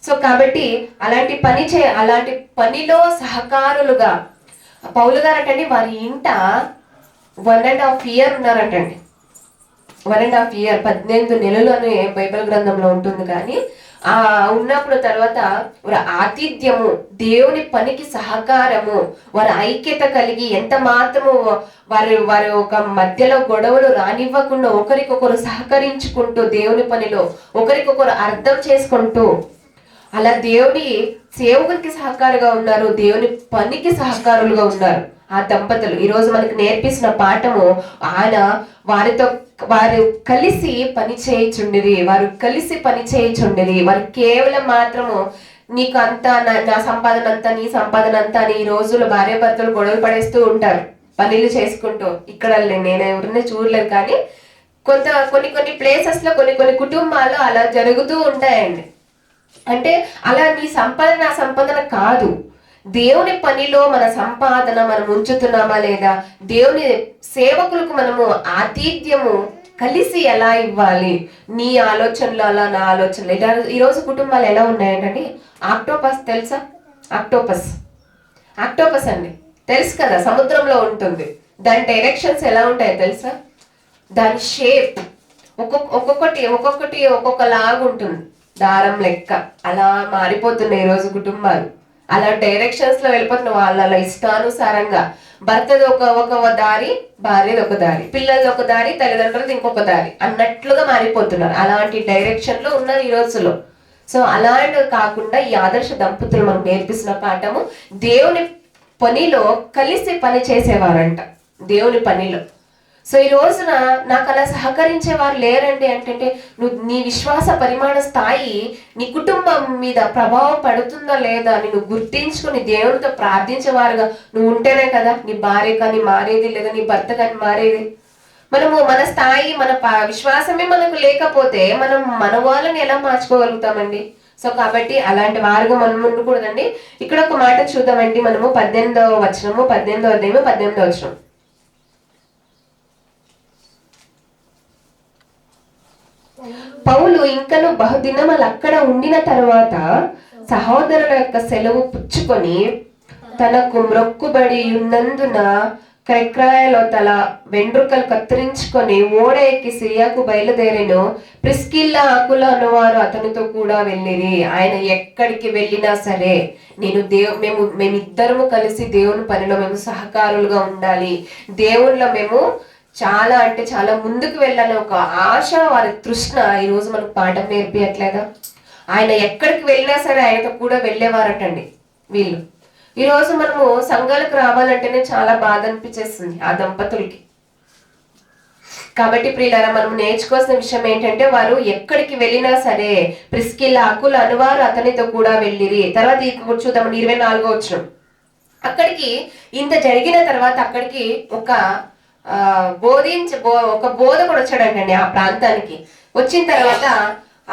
సో కాబట్టి అలాంటి పనిలో సహకారులుగా పౌలు గారు అంటండి వారి ఇంట 1.5 year ఉన్నారంటండి. 1.5 year 18 నెలలు అని బైబిల్ గ్రంథంలో ఉంటుంది. కానీ ఆ ఉన్నప్పుడు తర్వాత వారి ఆతిథ్యము, దేవుని పనికి సహకారము, వారి ఐక్యత కలిగి ఎంత మాత్రము వారి ఒక మధ్యలో గొడవలు రానివ్వకుండా ఒకరికొకరు సహకరించుకుంటూ దేవుని పనిలో ఒకరికొకరు అర్థం చేసుకుంటూ అలా దేవుని సేవకునికి సహకారుగా ఉన్నారు, దేవుని పనికి సహకారులుగా ఉన్నారు ఆ దంపతులు. ఈరోజు మనకి నేర్పిస్తున్న పాఠము, ఆయన వారు కలిసి పని చేయుచుండిరి, వారు కలిసి పని చేయుచుండిరి. వారు కేవలం మాత్రము నీకు అంతా నా సంపాదన అంతా, నీ సంపాదన అంతా అని ఈ రోజుల్లో భార్య భర్తలు గొడవలు పడేస్తూ ఉంటారు పనులు చేసుకుంటూ. ఇక్కడ నేను ఎవరిని చూడలేదు, కానీ కొన్ని ప్లేసెస్ లో కొన్ని కుటుంబాలు అలా జరుగుతూ ఉంటాయండి. అంటే అలా నీ సంపాదన నా సంపాదన కాదు, దేవుని పనిలో మన సంపాదన మనం ఉంచుతున్నామా లేదా, దేవుని సేవకులకు మనము ఆతిథ్యము కలిసి ఎలా ఇవ్వాలి, నీ ఆలోచనలు అలా నా ఆలోచనలు ఇలా. ఈరోజు కుటుంబాలు ఎలా ఉన్నాయంటే, ఆక్టోపస్ తెలుసా? ఆక్టోపస్ అండి, తెలుసు కదా, సముద్రంలో ఉంటుంది. దాని డైరెక్షన్స్ ఎలా ఉంటాయో తెలుసా? దాని షేప్ ఒక్కొక్కటి ఒక్కొక్కలాగా ఉంటుంది, దారం లెక్క. అలా మారిపోతున్నాయి ఈరోజు కుటుంబాలు, అలా డైరెక్షన్స్ లో వెళ్ళిపోతున్న వాళ్ళ ఇష్టానుసారంగా. భర్తది ఒక దారి, భార్యది ఒక దారి, పిల్లలది ఒక దారి, తల్లిదండ్రులది ఇంకొక దారి అన్నట్లుగా మారిపోతున్నారు. అలాంటి డైరెక్షన్ లో ఉన్నారు ఈ రోజులో. సో అలాంటివి కాకుండా ఈ ఆదర్శ దంపతులు మనకు నేర్పిస్తున్న పాఠము, దేవుని పనిలో కలిసి పని చేసేవారంట, దేవుని పనిలో. సో ఈ రోజున నాకు అలా సహకరించే వారు లేరండి అంటే, నీ విశ్వాస పరిమాణ స్థాయి నీ కుటుంబం మీద ప్రభావం పడుతుందా లేదా అని నువ్వు గుర్తించుకుని దేవునితో ప్రార్థించేవారుగా నువ్వు ఉంటేనే కదా నీ భార్య కానీ మారేది, లేదా నీ భర్త కానీ మారేది. మన స్థాయి, మన విశ్వాసమే మనకు లేకపోతే మనం మన వాళ్ళని ఎలా మార్చుకోగలుగుతామండి? సో కాబట్టి అలాంటి వారుగా మనం ఉండకూడదండి. ఇక్కడ ఒక మాట చూద్దామండి మనము 18వ వచనము, 18వ అధ్యాయము 18వ వచనం. పౌలు ఇంకను బహుదినములు అక్కడ ఉండిన తరువాత సహోదరుల యొక్క సెలవు పుచ్చుకొని తనకు మ్రొక్కుబడి ఉన్నందున క్రైక్రాయలో తల వెండ్రుకలు కత్తిరించుకొని ఓడ ఎక్కి సిరియాకు బయలుదేరెను. ప్రిస్కిల్లా ఆకుల అనువారు అతనితో కూడా వెళ్ళిరి. ఆయన ఎక్కడికి వెళ్ళినా సరే మేమిద్దరము కలిసి దేవుని పనిలో మేము సహకారులుగా ఉండాలి, దేవునిలో మేము చాలా ముందుకు వెళ్ళాలని ఒక ఆశ, వారి తృష్ణ ఈరోజు మనకు పాఠం నేర్పియట్లేదా? ఆయన ఎక్కడికి వెళ్ళినా సరే ఆయనతో కూడా వెళ్ళేవారటండి వీళ్ళు. ఈరోజు మనము సంఘాలకు రావాలంటేనే చాలా బాధ అనిపించేస్తుంది ఆ దంపతులకి. కాబట్టి ప్రియులారా, మనం నేర్చుకోవాల్సిన విషయం ఏంటంటే, వారు ఎక్కడికి వెళ్ళినా సరే ప్రిస్కిల్లా ఆకుల అనువారు అతనితో కూడా వెళ్ళిరి. తర్వాత చూద్దాం 24వ వచనం. అక్కడికి ఇంత జరిగిన తర్వాత అక్కడికి ఒక బోధకుడు వచ్చాడంటండి ఆ ప్రాంతానికి. వచ్చిన తర్వాత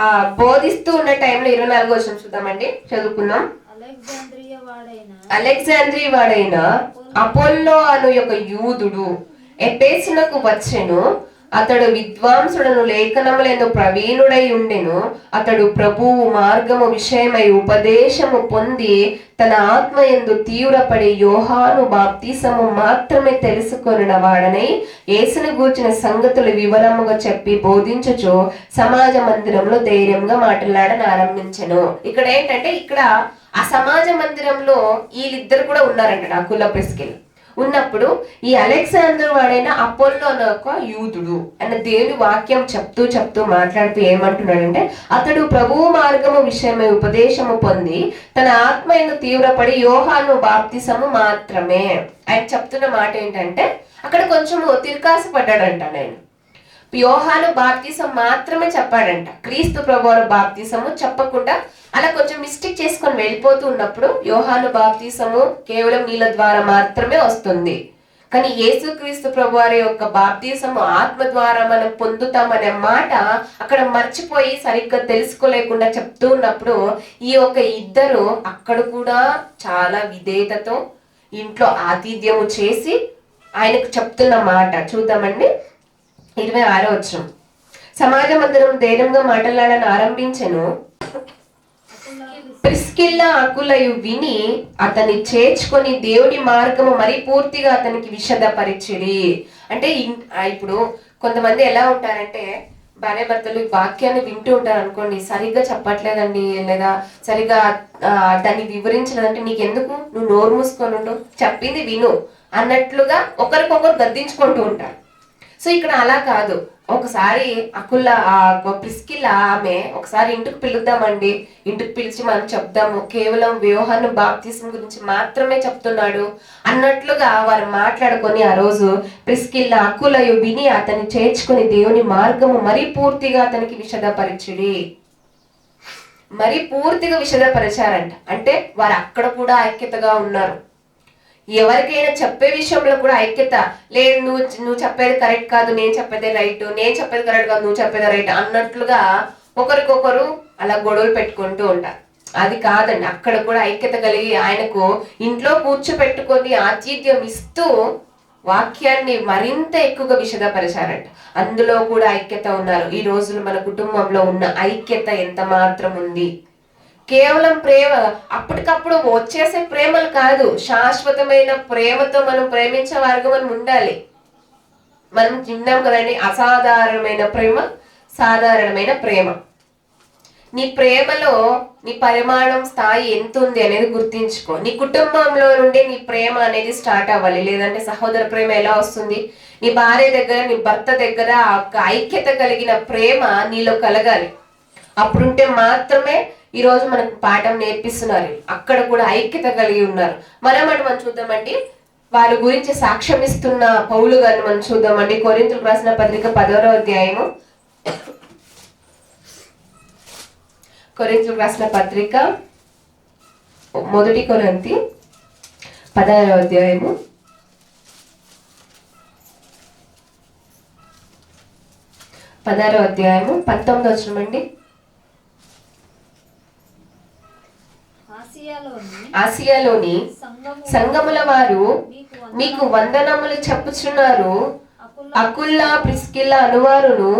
ఆ బోధిస్తూ ఉన్న టైంలో 24వ వచనం చూద్దామండి, చదువుకుందాం. అలెగ్జాంద్రియ వాడైన అపోల్లో అను యొక్క యూదుడు ఎఫెసునకు వచ్చెను. అతడు విద్వాంసుడను, లేఖనములందు ప్రవీణుడై ఉండెను. అతడు ప్రభువు మార్గము విషయమై ఉపదేశము పొంది తన ఆత్మయందు తీవ్రపడి యోహాను బాప్తిసము మాత్రమే తెలుసుకొనిన వాడనై యేసును గూర్చిన సంగతులు వివరముగా చెప్పి బోధించుచు సమాజ మందిరంలో ధైర్యంగా మాట్లాడని ఆరంభించెను. ఇక్కడ ఏంటంటే, ఇక్కడ ఆ సమాజ మందిరంలో వీళ్ళిద్దరు కూడా ఉన్నారంట, అకుల ప్రిస్కిల్. ఉన్నప్పుడు ఈ అలెగ్జాండర్ వాడైన అపోల్లో అనే ఒక యూదుడు అన్న దేవుని వాక్యం చెప్తూ మాట్లాడుతూ ఏమంటున్నాడంటే, అతడు ప్రభువు మార్గము విషయమై ఉపదేశము పొంది తన ఆత్మయందు తీవ్రపడి యోహాను బాప్తిసము మాత్రమే. ఆయన చెప్తున్న మాట ఏంటంటే, అక్కడ కొంచెము తిరకాసు పడ్డాడంట. నేను యోహాను బాప్తిసం మాత్రమే చెప్పాడంట, క్రీస్తు ప్రభువారు బాప్తిసము చెప్పకుండా అలా కొంచెం మిస్టేక్ చేసుకొని వెళ్ళిపోతూ ఉన్నప్పుడు, యోహాను బాప్తిసము కేవలం నీళ్ళ ద్వారా మాత్రమే వస్తుంది, కానీ యేసుక్రీస్తు ప్రభువారి యొక్క బాప్తిసము ఆత్మ ద్వారా మనం పొందుతామనే మాట అక్కడ మర్చిపోయి సరిగ్గా తెలుసుకోలేకుండా చెప్తూ ఉన్నప్పుడు, ఈ యొక్క ఇద్దరు అక్కడ కూడా చాలా విధేయతతో ఇంట్లో ఆతిథ్యము చేసి ఆయనకు చెప్తున్న మాట చూద్దామండి. 26వ వచనం. సమాజ మందిరం ధైర్యంగా మాట్లాడని ఆరంభించెను. ప్రిస్కిల్లా అకులయు విని అతన్ని చేర్చుకొని దేవుని మార్గము మరి పూర్తిగా అతనికి విషదపరిచిరి. అంటే ఇప్పుడు కొంతమంది ఎలా ఉంటారంటే భార్య భర్తలు ఈ వాక్యాన్ని వింటూ ఉంటారు అనుకోండి, సరిగ్గా చెప్పట్లేదండి లేదా సరిగా దాన్ని వివరించలేదంటే నీకెందుకు, నువ్వు నోరు మూసుకొని ఉండు, చెప్పింది విను అన్నట్లుగా ఒకరికొకరు గద్దించుకుంటూ ఉంటారు. సో ఇక్కడ అలా కాదు. ఒకసారి ప్రిస్కిల్లా ఆమె ఒకసారి ఇంటికి పిలుద్దామండి, ఇంటికి పిలిచి మనం చెప్దాము, కేవలం యోహాను బాప్తిసం గురించి మాత్రమే చెప్తున్నాడు అన్నట్లుగా వారు మాట్లాడుకొని ఆ రోజు ప్రిస్కిల్లా అకులయు విని అతన్ని చేర్చుకొని దేవుని మార్గము మరీ పూర్తిగా అతనికి విషదపరిచారంట. అంటే వారు అక్కడ కూడా ఐక్యతగా ఉన్నారు. ఎవరికైనా చెప్పే విషయంలో కూడా ఐక్యత లేదు, నువ్వు చెప్పేది కరెక్ట్ కాదు, నేను చెప్పేది రైట్, నేను చెప్పేది కరెక్ట్ కాదు, నువ్వు చెప్పేది రైట్ అన్నట్లుగా ఒకరికొకరు అలా గొడవలు పెట్టుకుంటూ ఉంటారు. అది కాదండి, అక్కడ కూడా ఐక్యత కలిగి ఆయనకు ఇంట్లో కూర్చోపెట్టుకొని ఆతిథ్యం ఇస్తూ వాక్యాన్ని మరింత ఎక్కువగా విషదపరిచారంట. అందులో కూడా ఐక్యత ఉన్నారు. ఈ రోజులు మన కుటుంబంలో ఉన్న ఐక్యత ఎంత మాత్రం ఉంది. కేవలం ప్రేమ అప్పటికప్పుడు వచ్చేసే ప్రేమలు కాదు, శాశ్వతమైన ప్రేమతో మనం ప్రేమించే వారుగా మనం ఉండాలి. మనం విన్నాం కదండి, అసాధారణమైన ప్రేమ, సాధారణమైన ప్రేమ. నీ ప్రేమలో నీ పరిమాణం స్థాయి ఎంత ఉంది అనేది గుర్తించుకో. నీ కుటుంబంలో నుండి నీ ప్రేమ అనేది స్టార్ట్ అవ్వాలి. లేదంటే సహోదర ప్రేమ ఎలా వస్తుంది? నీ భార్య దగ్గర, నీ భర్త దగ్గర ఐక్యత కలిగిన ప్రేమ నీలో కలగాలి. అప్పుడుంటే మాత్రమే ఈ రోజు మనకు పాఠం నేర్పిస్తున్నారు. అక్కడ కూడా ఐక్యత కలిగి ఉన్నారు. మనం చూద్దామండి, వారి గురించి సాక్ష్యం ఇస్తున్న పౌలు గారిని మనం చూద్దామండి. కొరింథీయులకు రాసిన పత్రిక 10వ అధ్యాయము. కొరింథీయులకు రాసిన పత్రిక 1 కొరింథీ 10వ అధ్యాయము 19వ వచనం అండి. ఆసియాలోని సంఘముల వారు మీకు వందనములు చెప్పుచున్నారు. అకుల్లా ప్రిస్కిల్లా అనువారును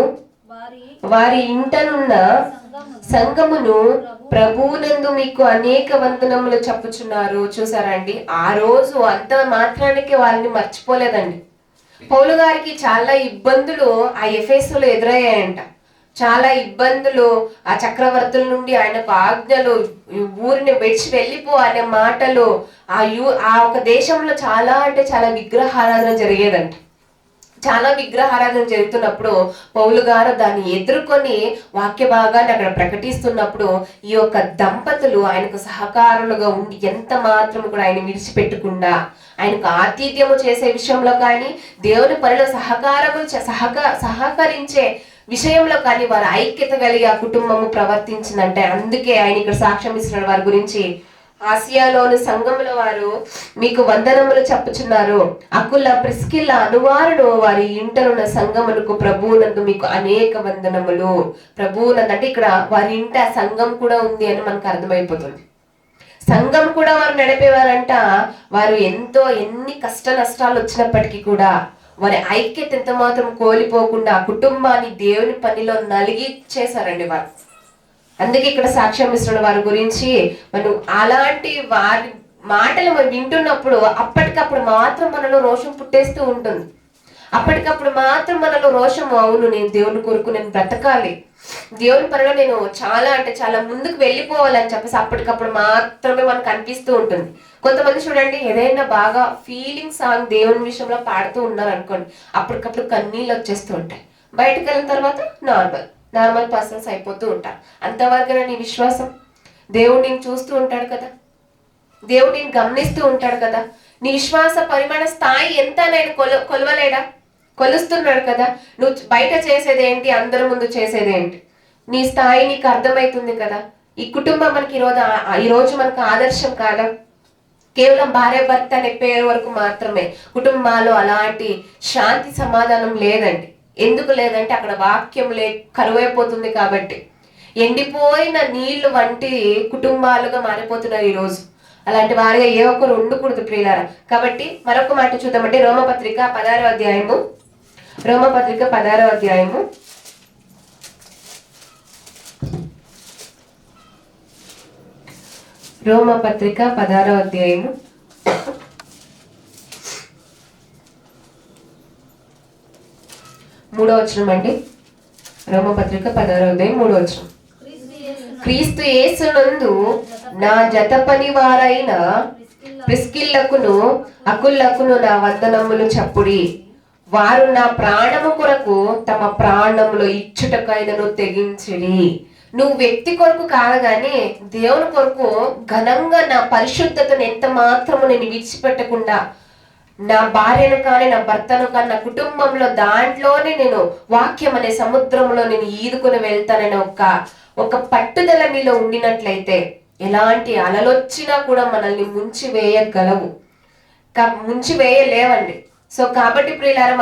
వారి ఇంటనున్న సంఘమును ప్రభువునందు మీకు అనేక వందనములు చెప్పుచున్నారు. చూసారండి, ఆ రోజు అంత మాత్రానికి వారిని మర్చిపోలేదండి. పౌలు గారికి చాలా ఇబ్బందులు ఆ ఎఫెసులో ఎదురయ్యాయంట. చాలా ఇబ్బందులు, ఆ చక్రవర్తుల నుండి ఆయనకు ఆజ్ఞలు, ఊరిని విడిచి వెళ్ళిపో అనే మాటలు, ఆ ఒక దేశంలో చాలా అంటే చాలా విగ్రహారాధన జరిగేదంట. చాలా విగ్రహారాధన జరుగుతున్నప్పుడు పౌలు గారు దాన్ని ఎదుర్కొని వాక్య భాగాన్ని అక్కడ ప్రకటిస్తున్నప్పుడు ఈ యొక్క దంపతులు ఆయనకు సహకారులుగా ఉండి ఎంత మాత్రం కూడా ఆయన విడిచిపెట్టకుండా ఆయనకు ఆతిథ్యము చేసే విషయంలో కానీ, దేవుని పనిలో సహకరించే విషయంలో కానీ వారు ఐక్యత కలిగి ఆ కుటుంబము ప్రవర్తించిందంటే, అందుకే ఆయన ఇక్కడ సాక్ష్యం ఇస్తున్న వారి గురించి. ఆసియాలోని సంఘముల వారు మీకు వందనములు చెప్పుచున్నారు. అకుల ప్రిస్కిల్ల అనువారును వారి ఇంటనున్న సంఘములకు ప్రభువునందు మీకు అనేక వందనములు. ప్రభువునందు అంటే ఇక్కడ వారి ఇంట సంఘం కూడా ఉంది అని మనకు అర్థమైపోతుంది. సంఘం కూడా వారు నడిపేవారంట. వారు ఎన్ని కష్ట నష్టాలు వచ్చినప్పటికీ కూడా వారి ఐక్యత ఎంత మాత్రం కోల్పోకుండా కుటుంబాన్ని దేవుని పనిలో నలిగి చేశారండి వారు. అందుకే ఇక్కడ సాక్ష్యం ఇస్తున్న వారి గురించి మనం అలాంటి వారి మాటలు మనం వింటున్నప్పుడు అప్పటికప్పుడు మాత్రం మనలో రోషం పుట్టేస్తూ ఉంటుంది. అప్పటికప్పుడు మాత్రం మనలో రోషము, అవును నేను దేవుని కొరకు నేను బ్రతకాలి, దేవుని పనిలో నేను చాలా అంటే చాలా ముందుకు వెళ్ళిపోవాలని చెప్పేసి అప్పటికప్పుడు మాత్రమే మనకు అనిపిస్తూ ఉంటుంది. కొంతమంది చూడండి, ఏదైనా బాగా ఫీలింగ్ సాంగ్ దేవుని విషయంలో పాడుతూ ఉన్నారు అనుకోండి, అప్పటికప్పుడు కన్నీళ్ళు వచ్చేస్తూ ఉంటాయి. బయటకు వెళ్ళిన తర్వాత నార్మల్ పర్సన్స్ అయిపోతూ ఉంటారు. అంతవరకు నీ విశ్వాసం, దేవుడు నేను చూస్తూ ఉంటాడు కదా, దేవుడు నేను గమనిస్తూ ఉంటాడు కదా, నీ విశ్వాస పరిమాణ స్థాయి ఎంత నేను కొలవలేడా? కొలుస్తున్నాడు కదా. నువ్వు బయట చేసేదేంటి, అందరి ముందు చేసేదేంటి, నీ స్థాయి నీకు అర్థమవుతుంది కదా. ఈ కుటుంబం మనకి ఈరోజు మనకు ఆదర్శం కాదా? కేవలం భార్య భర్త అనే పేరు వరకు మాత్రమే. కుటుంబాలు అలాంటి శాంతి సమాధానం లేదండి. ఎందుకు లేదంటే అక్కడ వాక్యం కరువైపోతుంది కాబట్టి. ఎండిపోయిన నీళ్లు వంటి కుటుంబాలుగా మారిపోతున్నారు ఈరోజు. అలాంటి వారిగా ఏ ఒక్కరు ఉండకూడదు ప్రియులారా. కాబట్టి మరొక మాట చూద్దామంటే రోమపత్రిక 16వ అధ్యాయము. రోమపత్రిక 16వ అధ్యాయము. రోమపత్రిక 16వ అధ్యాయము 3వ వచనం అండి. రోమపత్రిక 10వ అధ్యాయం 3వ వచనం. క్రీస్తు యేసునందు నా జత పని వారైన ప్రిస్కిల్లకును అకుల్లకును నా వందనములు చెప్పుడి. వారు నా ప్రాణము కొరకు తమ ప్రాణములు ఇచ్చుటకైనను తెగించిడి. నువ్వు వ్యక్తి కొరకు కాదు గాని దేవుని కొరకు ఘనంగా నా పరిశుద్ధతను ఎంత మాత్రము నేను విడిచిపెట్టకుండా, నా భార్యను కానీ నా భర్తను కానీ నా కుటుంబంలో దాంట్లోనే నేను వాక్యం అనే సముద్రంలో నేను ఈదుకొని వెళ్తానని ఒక పట్టుదల మీలో ఉండినట్లయితే ఎలాంటి అలలొచ్చినా కూడా మనల్ని ముంచి వేయగలవు, ముంచి వేయలేవండి. సో కాబట్టి ప్రియులారా,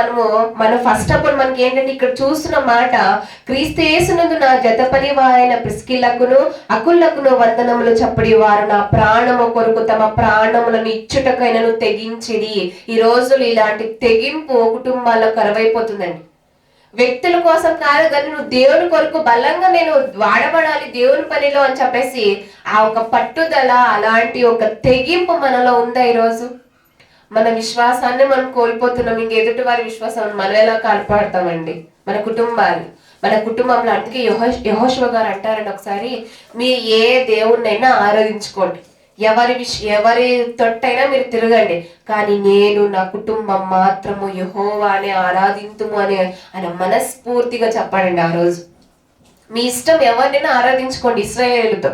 మనం ఫస్ట్ ఆఫ్ ఆల్ మనకి ఏంటంటే ఇక్కడ చూస్తున్న మాట, క్రీస్తు యేసునందు నా జత పని వారైన ప్రిస్కిల్లకును అకుల్లకును వందనములు చెప్పడి. వారు నా ప్రాణము కొరకు తమ ప్రాణములను ఇచ్చుటకైనను తెగించిడి. ఈ రోజులు ఇలాంటి తెగింపు కుటుంబాల్లో కరువైపోతుందండి. వ్యక్తుల కోసం కాదు కానీ నువ్వు దేవుని కొరకు బలంగా నేను వాడబడాలి దేవుని పనిలో అని చెప్పేసి ఆ ఒక పట్టుదల, అలాంటి ఒక తెగింపు మనలో ఉందా? ఈరోజు మన విశ్వాసాన్ని మనం కోల్పోతున్నాం. ఇంక ఎదుటి వారి విశ్వాసాన్ని మనం ఎలా కాపాడతామండి? మన కుటుంబంలో. అందుకే యెహోషువ గారు అంటారండి, ఒకసారి మీరు ఏ దేవుణ్ణైనా ఆరాధించుకోండి, ఎవరి తొట్టైనా మీరు తిరగండి, కానీ నేను నా కుటుంబం మాత్రము యెహోవానే ఆరాధింతుము అని ఆయన మనస్ఫూర్తిగా చెప్పాడండి. ఆ రోజు మీ ఇష్టం, ఎవరినైనా ఆరాధించుకోండి, ఇశ్రాయేలుతో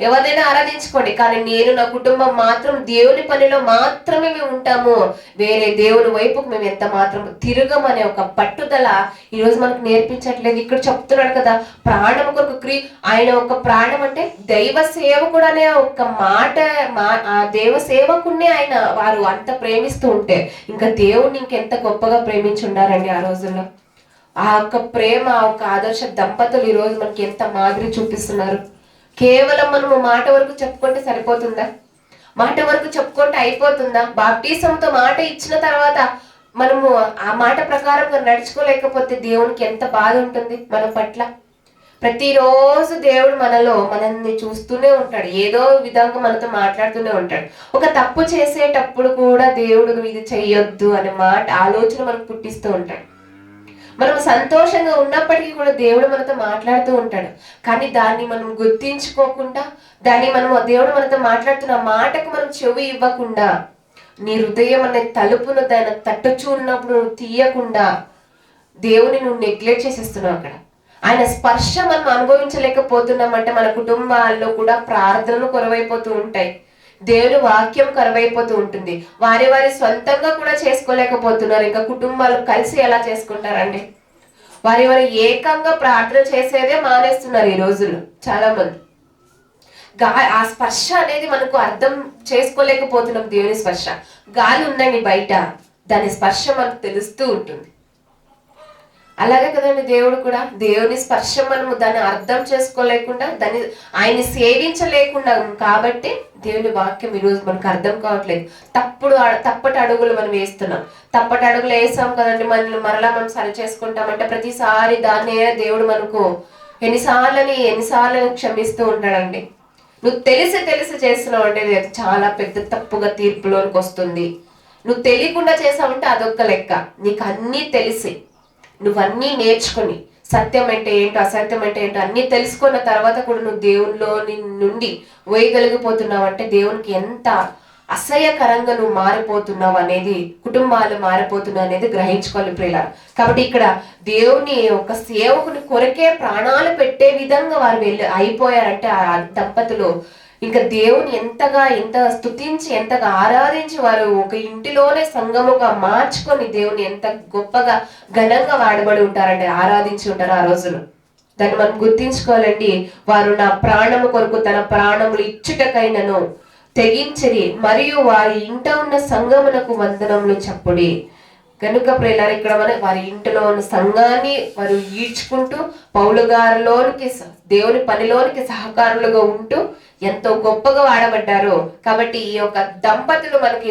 ఎవరినైనా ఆరాధించుకోండి, కానీ నేను నా కుటుంబం మాత్రం దేవుని పనిలో మాత్రమే మేము ఉంటాము, వేరే దేవుని వైపుకు మేము ఎంత మాత్రం తిరగమనే ఒక పట్టుదల ఈరోజు మనకు నేర్పించట్లేదు. ఇక్కడ చెప్తున్నాడు కదా, ప్రాణం కొరకు ఆయన ఒక ప్రాణం అంటే దైవ సేవకుడు అనే ఒక మాట, ఆ దేవ సేవకుడిని ఆయన వారు అంత ప్రేమిస్తూ ఉంటే ఇంకా దేవుణ్ణి ఇంకెంత గొప్పగా ప్రేమించి ఉండారండి ఆ రోజుల్లో. ఆ యొక్క ప్రేమ, ఆ యొక్క ఆదర్శ దంపతులు ఈరోజు మనకి ఎంత మాదిరి చూపిస్తున్నారు. కేవలం మనము మాట వరకు చెప్పుకుంటే సరిపోతుందా? మాట వరకు చెప్పుకుంటే అయిపోతుందా? బాప్టిజంతో మాట ఇచ్చిన తర్వాత మనము ఆ మాట ప్రకారంగా నడుచుకోలేకపోతే దేవునికి ఎంత బాధ ఉంటుంది మన పట్ల. ప్రతిరోజు దేవుడు మనల్ని చూస్తూనే ఉంటాడు, ఏదో విధంగా మనతో మాట్లాడుతూనే ఉంటాడు. ఒక తప్పు చేసేటప్పుడు కూడా దేవుడు నువ్వు ఇది చెయ్యొద్దు అనే మాట ఆలోచన మనకు పుట్టిస్తూ ఉంటాడు. మనం సంతోషంగా ఉన్నప్పటికీ కూడా దేవుడు మనతో మాట్లాడుతూ ఉంటాడు, కానీ దాన్ని మనం గుర్తించుకోకుండా, దేవుడు మనతో మాట్లాడుతున్న మాటకు మనం చెవి ఇవ్వకుండా, నీ హృదయం అనే తలుపును దాన్ని తట్టుచున్నప్పుడు నువ్వు తీయకుండా దేవుని నువ్వు నెగ్లెక్ట్ చేసేస్తున్నావు. అక్కడ ఆయన స్పర్శ మనం అనుభవించలేకపోతున్నామంటే మన కుటుంబాల్లో కూడా ప్రార్థనలు కొరవైపోతూ ఉంటాయి, దేవుని వాక్యం కరువైపోతూ ఉంటుంది, వారి స్వంతంగా కూడా చేసుకోలేకపోతున్నారు. ఇంకా కుటుంబాలు కలిసి ఎలా చేసుకుంటారండి? వారి ఏకంగా ప్రార్థన చేసేదే మానేస్తున్నారు ఈ రోజుల్లో చాలా మంది. ఆ స్పర్శ అనేది మనకు అర్థం చేసుకోలేకపోతున్నాం. దేవుని స్పర్శ, గాలి ఉందండి బయట, దాని స్పర్శ మనకు తెలుస్తూ ఉంటుంది. అలాగే కదండి దేవుడు కూడా, దేవుని స్పర్శ మనము దాన్ని అర్థం చేసుకోలేకుండా, ఆయన్ని సేవించలేకుండా కాబట్టి దేవుని వాక్యం ఈరోజు మనకు అర్థం కావట్లేదు. తప్పటి అడుగులు మనం వేస్తున్నాం. తప్పటి అడుగులు వేసాం కదండి, మరలా మనం సరి చేసుకుంటామంటే ప్రతిసారి దాన్నే దేవుడు మనకు ఎన్నిసార్లు క్షమిస్తూ ఉంటాడండి. నువ్వు తెలిసి చేస్తున్నావు అంటే చాలా పెద్ద తప్పుగా తీర్పులోనికి వస్తుంది. నువ్వు తెలియకుండా చేసావంటే అదొక్క లెక్క. నీకు అన్నీ తెలిసి నువ్వన్నీ నేర్చుకుని సత్యం అంటే ఏంటో అసత్యం అంటే ఏంటో అన్ని తెలుసుకున్న తర్వాత కూడా నువ్వు దేవునిలో నుండి వేయగలిగిపోతున్నావు అంటే దేవునికి ఎంత అసహ్యకరంగా నువ్వు మారిపోతున్నావు అనేది, కుటుంబాలు మారిపోతున్నావు అనేది గ్రహించుకోవాలి ప్రియులారా. కాబట్టి ఇక్కడ దేవుని ఒక సేవకుని కొరకే ప్రాణాలు పెట్టే విధంగా వారు అయిపోయారంటే ఆ దంపతులు ఇంకా దేవుని ఎంత స్తుతించి ఎంతగా ఆరాధించి వారు ఒక ఇంటిలోనే సంఘముగా మార్చుకొని దేవుని ఎంత గొప్పగా ఘనంగా వాడబడి ఉంటారంటే ఆరాధించి ఉంటారు ఆ రోజులు. దాన్ని మనం గుర్తించుకోవాలండి. వారు నా ప్రాణము కొరకు తన ప్రాణములు ఇచ్చుటకైనను తెగించిరి, మరియు వారి ఇంట ఉన్న సంఘమునకు వందనములు చెప్పుడి. కనుక ప్రియులారా, ఇక్కడ వారి ఇంటిలో ఉన్న సంఘాన్ని వారు ఈడ్చుకుంటూ పౌలు గారిలోనికి దేవుని పనిలోనికి సహకారులుగా ఉంటూ ఎంతో గొప్పగా వాడబడ్డారు. కాబట్టి ఈ యొక్క దంపతులు మనకి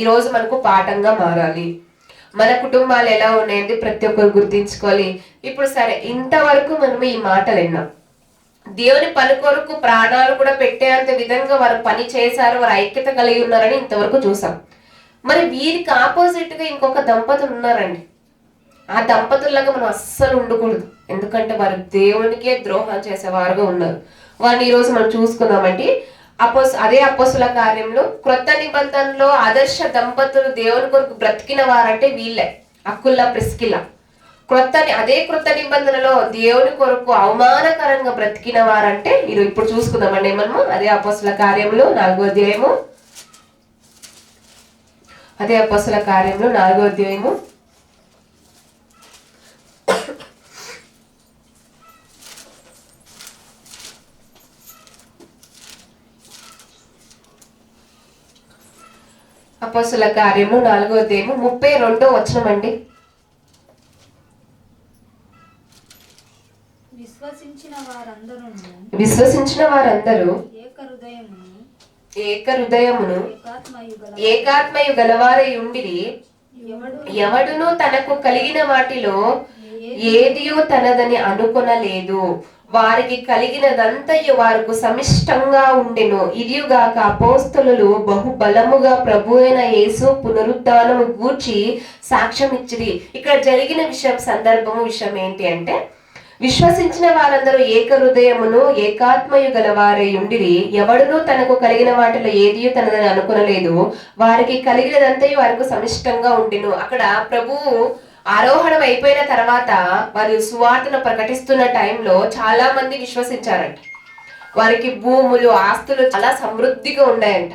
ఈ రోజు మనకు పాఠంగా మారాలి. మన కుటుంబాలు ఎలా ఉన్నాయండి ప్రతి ఒక్కరు గుర్తించుకోవాలి. ఇప్పుడు సరే, ఇంతవరకు మనం ఈ మాటలు విన్నాం. దేవుని పని కొరకు ప్రాణాలు కూడా పెట్టేంత విధంగా వారు పని చేశారు, వారు ఐక్యత కలిగి ఉన్నారని ఇంతవరకు చూసాం. మరి వీరికి ఆపోజిట్ గా ఇంకొక దంపతులు ఉన్నారండి. ఆ దంపతుల్లాగా మనం అస్సలు ఉండకూడదు. ఎందుకంటే వారు దేవునికే ద్రోహం చేసేవారుగా ఉన్నారు. వారిని ఈ రోజు మనం చూసుకుందామండి. అదే అపోస్తుల కార్యంలో క్రొత్త నిబంధనలో ఆదర్శ దంపతులు దేవుని కొరకు బ్రతికిన వారంటే వీళ్ళే, అకుల్లా ప్రిస్కిల్లా. అదే క్రొత్త నిబంధనలో దేవుని కొరకు అవమానకరంగా బ్రతికిన వారంటే మీరు ఇప్పుడు చూసుకుందామండి. మనము అదే అపోస్తుల కార్యంలో 4వ అధ్యాయము, అదే అపోస్తుల కార్యంలో 4వ అధ్యాయము అపోస్తుల కార్యము 4వ అధ్యాయము 32వ వచనం అండి. విశ్వసించిన వారందరూ ఏక హృదయమును ఏకాత్మయు గలవారై ఉండిరి. ఎవడును తనకు కలిగిన వాటిలో ఏదియు తనదని అనుకొనలేదు. వారికి కలిగినదంతయు వారికి సమిష్టంగా ఉండెను. ఇదియుగాక అపోస్తలులు బహుబలముగా ప్రభు అయిన యేసు పునరుద్ధానము గూర్చి సాక్ష్యం ఇచ్చిరి. ఇక్కడ జరిగిన విషయం ఏంటి అంటే, విశ్వసించిన వారందరూ ఏక హృదయమును ఏకాత్మయు గలవారై ఉండిరి. ఎవడునూ తనకు కలిగిన వాటిలో ఏదియు తనదని అనుకొనలేదు. వారికి కలిగినదంతయు వారికి సమిష్టంగా ఉండెను. అక్కడ ప్రభువు ఆరోహణం అయిపోయిన తర్వాత వారు సువార్తను ప్రకటిస్తున్న టైంలో చాలా మంది విశ్వసించారంట. వారికి భూములు, ఆస్తులు చాలా సమృద్ధిగా ఉన్నాయంట.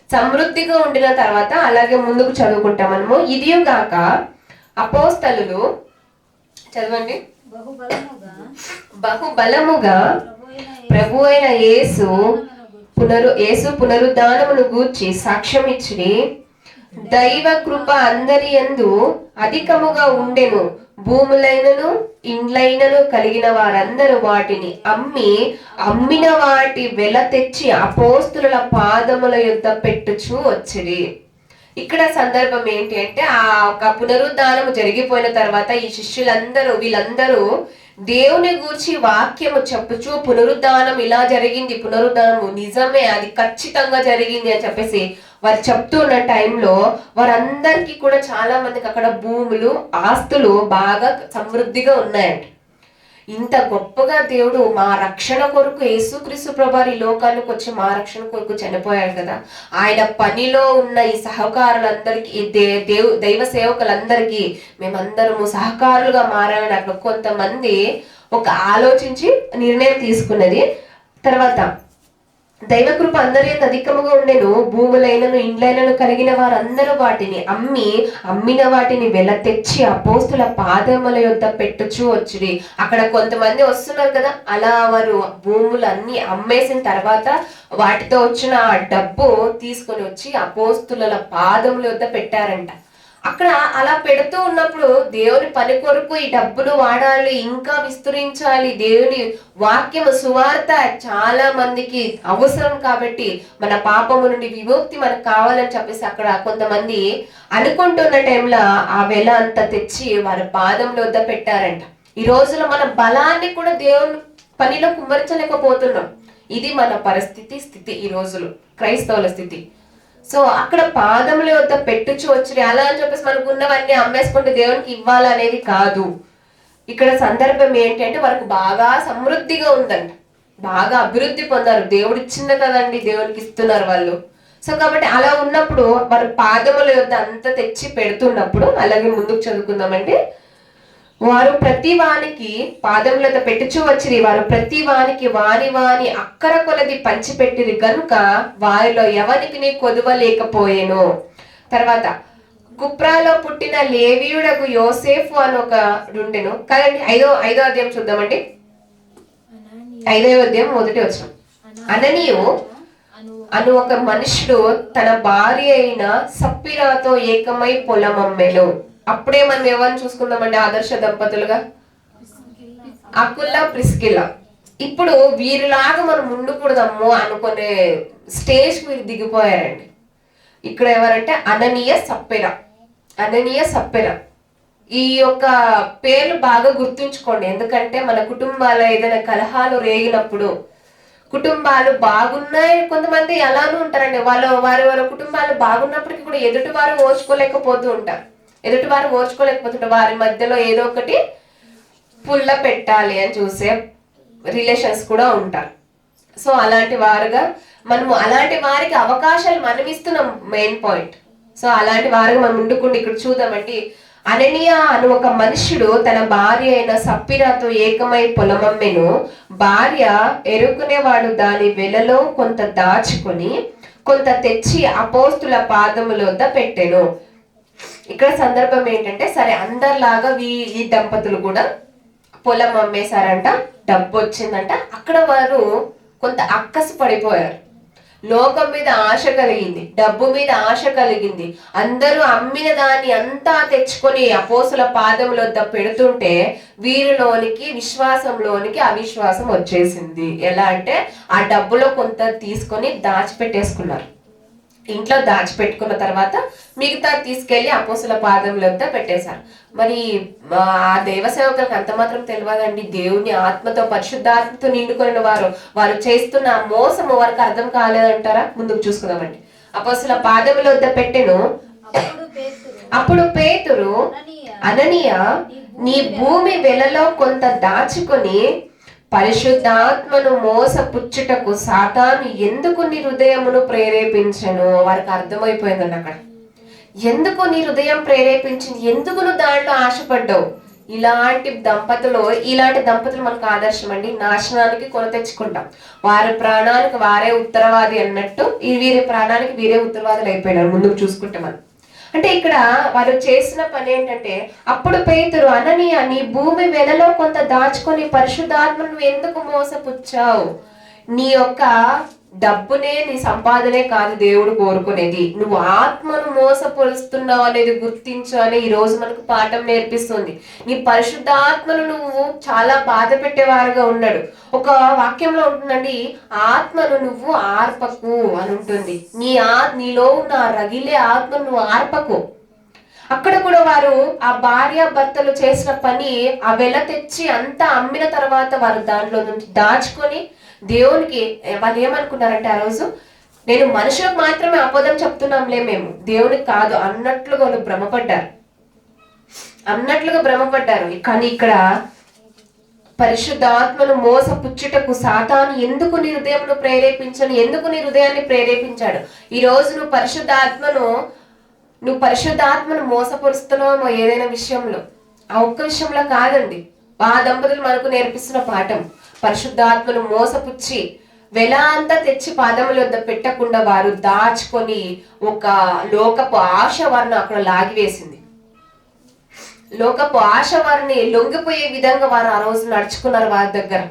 సమృద్ధిగా ఉండిన తర్వాత అలాగే ముందుకు చదువుకుంటాం మనము. ఇదియుగాక అపోస్తలులు, చదవండి, బహుబలముగా ప్రభు అయిన యేసు పునరుద్ధానమును గూర్చి సాక్ష్యం ఇచ్చిరి. దైవ కృప అందరి యందు అధికముగా ఉండెను. భూములైనను ఇండ్లైనను కలిగిన వారందరూ వాటిని అమ్మిన వాటి వెల తెచ్చి అపోస్తుల పాదముల యొద్ద పెట్టుచూ వచ్చిరి. ఇక్కడ సందర్భం ఏంటి అంటే, ఆ ఒక పునరుద్ధానము జరిగిపోయిన తర్వాత ఈ శిష్యులందరూ వీళ్ళందరూ దేవుని గూర్చి వాక్యము చెప్పుచూ పునరుద్ధానం ఇలా జరిగింది, పునరుద్ధానము నిజమే, అది ఖచ్చితంగా జరిగింది అని చెప్పేసి వారు చెప్తున్న టైంలో వారందరికీ కూడా చాలా మందికి అక్కడ భూములు, ఆస్తులు బాగా సమృద్ధిగా ఉన్నాయంట. ఇంత గొప్పగా దేవుడు మా రక్షణ కొరకు యేసుక్రీస్తు ప్రభువారు ఈ లోకానికి వచ్చి మా రక్షణ కొరకు చనిపోయాడు కదా. ఆయన పనిలో ఉన్న ఈ సహకారులందరికీ, దైవ సేవకులందరికీ మేమందరము సహకారులుగా మారాలని అక్కడ కొంతమంది ఒక ఆలోచించి నిర్ణయం తీసుకున్నది. తర్వాత దైవకృప అందరి అధికముగా ఉండెను. భూములైనను ఇండ్లైనను కలిగిన వారందరూ వాటిని అమ్మిన వాటిని వెల తెచ్చి అపోస్తుల పాదముల యొద్ద పెట్టుచూ వచ్చిరి. అక్కడ కొంతమంది వస్తున్నారు కదా, అలా వారు భూములు అన్ని అమ్మేసిన తర్వాత వాటితో వచ్చిన డబ్బు తీసుకొని వచ్చి అపోస్తుల పాదముల యొద్ద పెట్టారంట. అక్కడ అలా పెడుతూ ఉన్నప్పుడు దేవుని పని కొరకు ఈ డబ్బులు వాడాలి, ఇంకా విస్తరించాలి, దేవుని వాక్యము సువార్త చాలా మందికి అవసరం కాబట్టి మన పాపము నుండి విముక్తి మనకు కావాలని చెప్పేసి అక్కడ కొంతమంది అనుకుంటున్న టైంలో ఆ వెల అంతా తెచ్చి వారి పాదంలో వద్ద పెట్టారంట. ఈ రోజులో మన బలాన్ని కూడా దేవుని పనిలో కుమ్మరించలేకపోతున్నాం. ఇది మన స్థితి ఈ రోజులో క్రైస్తవుల స్థితి. సో అక్కడ పాదముల వద్ద పెట్టుచు వచ్చి అలా అని చెప్పేసి మనకు ఉన్నవన్నీ అమ్మేసుకుంటే దేవునికి ఇవ్వాలనేది కాదు. ఇక్కడ సందర్భం ఏంటి అంటే, వారికి బాగా సమృద్ధిగా ఉందంట, బాగా అభివృద్ధి పొందారు. దేవుడు ఇచ్చింది కదండి, దేవునికి ఇస్తున్నారు వాళ్ళు. సో కాబట్టి అలా ఉన్నప్పుడు వారు పాదముల యొద్ద అంతా తెచ్చి పెడుతున్నప్పుడు, అలాగే ముందుకు చదువుకుందామంటే, వారు ప్రతి వానికి పాదములతో పెట్టుచూ వచ్చిరి. వారు ప్రతి వానికి వాని అక్కర కొలది పంచిపెట్టిరి గనుక వారిలో ఎవరికి కొదువలేకపోయేను. తర్వాత కుప్రాలో పుట్టిన లేవీయుడకు యోసేఫు అని ఒక ఉండెను కదండి. ఐదో అధ్యాయం చూద్దామండి. 5వ అధ్యాయం 1వ వచనం. అననీయు అను ఒక మనుషుడు తన భార్య అయిన సప్పిరాతో ఏకమై పొలం అమ్మెను. అప్పుడే మనం ఎవరిని చూసుకుందామండి ఆదర్శ దంపతులుగా? Aquila Priscilla. ఇప్పుడు వీరిలాగా మనం ఉండకూడదమ్మో అనుకునే స్టేజ్ వీరు దిగిపోయారండి. ఇక్కడ ఎవరంటే అననీయ సప్పెరా. ఈ యొక్క పేర్లు బాగా గుర్తుంచుకోండి. ఎందుకంటే మన కుటుంబాల్లో ఏదైనా కలహాలు రేగినప్పుడు, కుటుంబాలు బాగున్నాయి, కొంతమంది అలానే ఉంటారండి. వారి కుటుంబాలు బాగున్నప్పటికీ కూడా ఎదుటి వారు ఓర్చుకోలేకపోతూ ఉంటారు. ఎదుటి వారు ఓర్చుకోలేకపోతుంటే వారి మధ్యలో ఏదో ఒకటి పుల్ల పెట్టాలి అని చూసే రిలేషన్స్ కూడా ఉంటారు. సో అలాంటి వారుగా మనము అలాంటి వారికి అవకాశాలు మనం ఇస్తున్నాం, మెయిన్ పాయింట్. సో అలాంటి వారుగా మనం ఉండుకుండి ఇక్కడ చూద్దామండి. అననీయ అను ఒక మనుష్యుడు తన భార్య అయిన సప్పిరాతో ఏకమై పొలమమ్మెను. భార్య ఎరుకునేవాడు దాని వెలలో కొంత దాచుకొని కొంత తెచ్చి అపోస్తుల పాదముల వద్ద పెట్టెను. ఇక్కడ సందర్భం ఏంటంటే, సరే అందరిలాగా ఈ దంపతులు కూడా పొలం అమ్మేశారంట, డబ్బు వచ్చిందంట. అక్కడ వారు కొంత అక్కసు పడిపోయారు. లోకం మీద ఆశ కలిగింది, డబ్బు మీద ఆశ కలిగింది. అందరూ అమ్మిన దాన్ని అంతా తెచ్చుకొని అపోస్తుల పాదముల వద్ద పెడుతుంటే వీరిలోనికి విశ్వాసంలోనికి అవిశ్వాసం వచ్చేసింది. ఎలా అంటే ఆ డబ్బులో కొంత తీసుకొని దాచిపెట్టేసుకున్నారు. ఇంట్లో దాచిపెట్టుకున్న తర్వాత మిగతా తీసుకెళ్లి అపోస్తుల పాదముల వద్ద పెట్టేశారు. మరి ఆ దేవ సేవకులకు అంత మాత్రం తెలియదండి. దేవుని ఆత్మతో పరిశుద్ధాత్మతో నిండుకున్న వారు చేస్తున్న మోసము వారికి అర్థం కాలేదంటారా? ముందుకు చూసుకుందామండి. అపోస్తుల పాదముల వద్ద పెట్టెను. అప్పుడు పేతురు, అననీయ, నీ భూమి వెలలో కొంత దాచుకొని పరిశుద్ధాత్మను మోసపుచ్చుటకు సాతాను ఎందుకు నీ హృదయమును ప్రేరేపించను? వారికి అర్థమైపోయిందండి అక్కడ. ఎందుకు నీ హృదయం ప్రేరేపించింది, ఎందుకు నువ్వు దాంట్లో ఆశపడ్డావు? ఇలాంటి దంపతులు మనకు ఆదర్శం అండి. నాశనానికి కొని తెచ్చుకుంటాం. వారి ప్రాణానికి వారే ఉత్తరవాది అన్నట్టు వీరి ప్రాణానికి వీరే ఉత్తరవాదులు అయిపోయినారు. ముందుకు చూసుకుంటే మనం అంటే ఇక్కడ వారు చేసిన పని ఏంటంటే, అప్పుడు పేతురు, అననీయ, నీ భూమి వెలలో కొంత దాచుకొని పరిశుద్ధాత్మను ఎందుకు మోసపుచ్చావు? నీ యొక్క డబ్బునే, నీ సంపాదనే కాదు దేవుడు కోరుకునేది, నువ్వు ఆత్మను మోసపరుస్తున్నావు అనేది గుర్తించు అని ఈ రోజు మనకు పాఠం నేర్పిస్తుంది. నీ పరిశుద్ధాత్మను నువ్వు చాలా బాధ పెట్టేవారుగా ఉన్నాడు. ఒక వాక్యంలో ఉంటుందండి, ఆత్మను నువ్వు ఆర్పకు అని ఉంటుంది. నీలో ఉన్న రగిలే ఆత్మను నువ్వు ఆర్పకు. అక్కడ కూడా వారు ఆ భార్య భర్తలు చేసిన పని, ఆ వెల తెచ్చి అంతా అమ్మిన తర్వాత వారు దాంట్లో నుంచి దాచుకొని దేవునికి వాళ్ళు ఏమనుకున్నారంటే, ఆ రోజు నేను మనుషులకు మాత్రమే అబద్ధం చెప్తున్నాంలే, మేము దేవునికి కాదు అన్నట్లుగా వాళ్ళు భ్రమపడ్డారు. కానీ ఇక్కడ పరిశుద్ధాత్మను మోసపుచ్చుటకు సాతాను ఎందుకు నీ హృదయంను ప్రేరేపించను, ఎందుకు నీ హృదయాన్ని ప్రేరేపించాడు? ఈ రోజు నువ్వు పరిశుద్ధాత్మను మోసపరుస్తున్నామో ఏదైనా విషయంలో, ఆ ఒక్క విషయంలో కాదండి. ఆ దంపతులు మనకు నేర్పిస్తున్న పాఠం, పరిశుద్ధాత్మను మోసపుచ్చి వెల అంతా తెచ్చి పాదముల వద్ద పెట్టకుండా వారు దాచుకొని ఒక లోకపు ఆశ వారిని అక్కడ లాగివేసింది. లోకపు ఆశ వారిని లొంగిపోయే విధంగా వారు ఆ రోజు నడుచుకున్నారు వారి దగ్గర.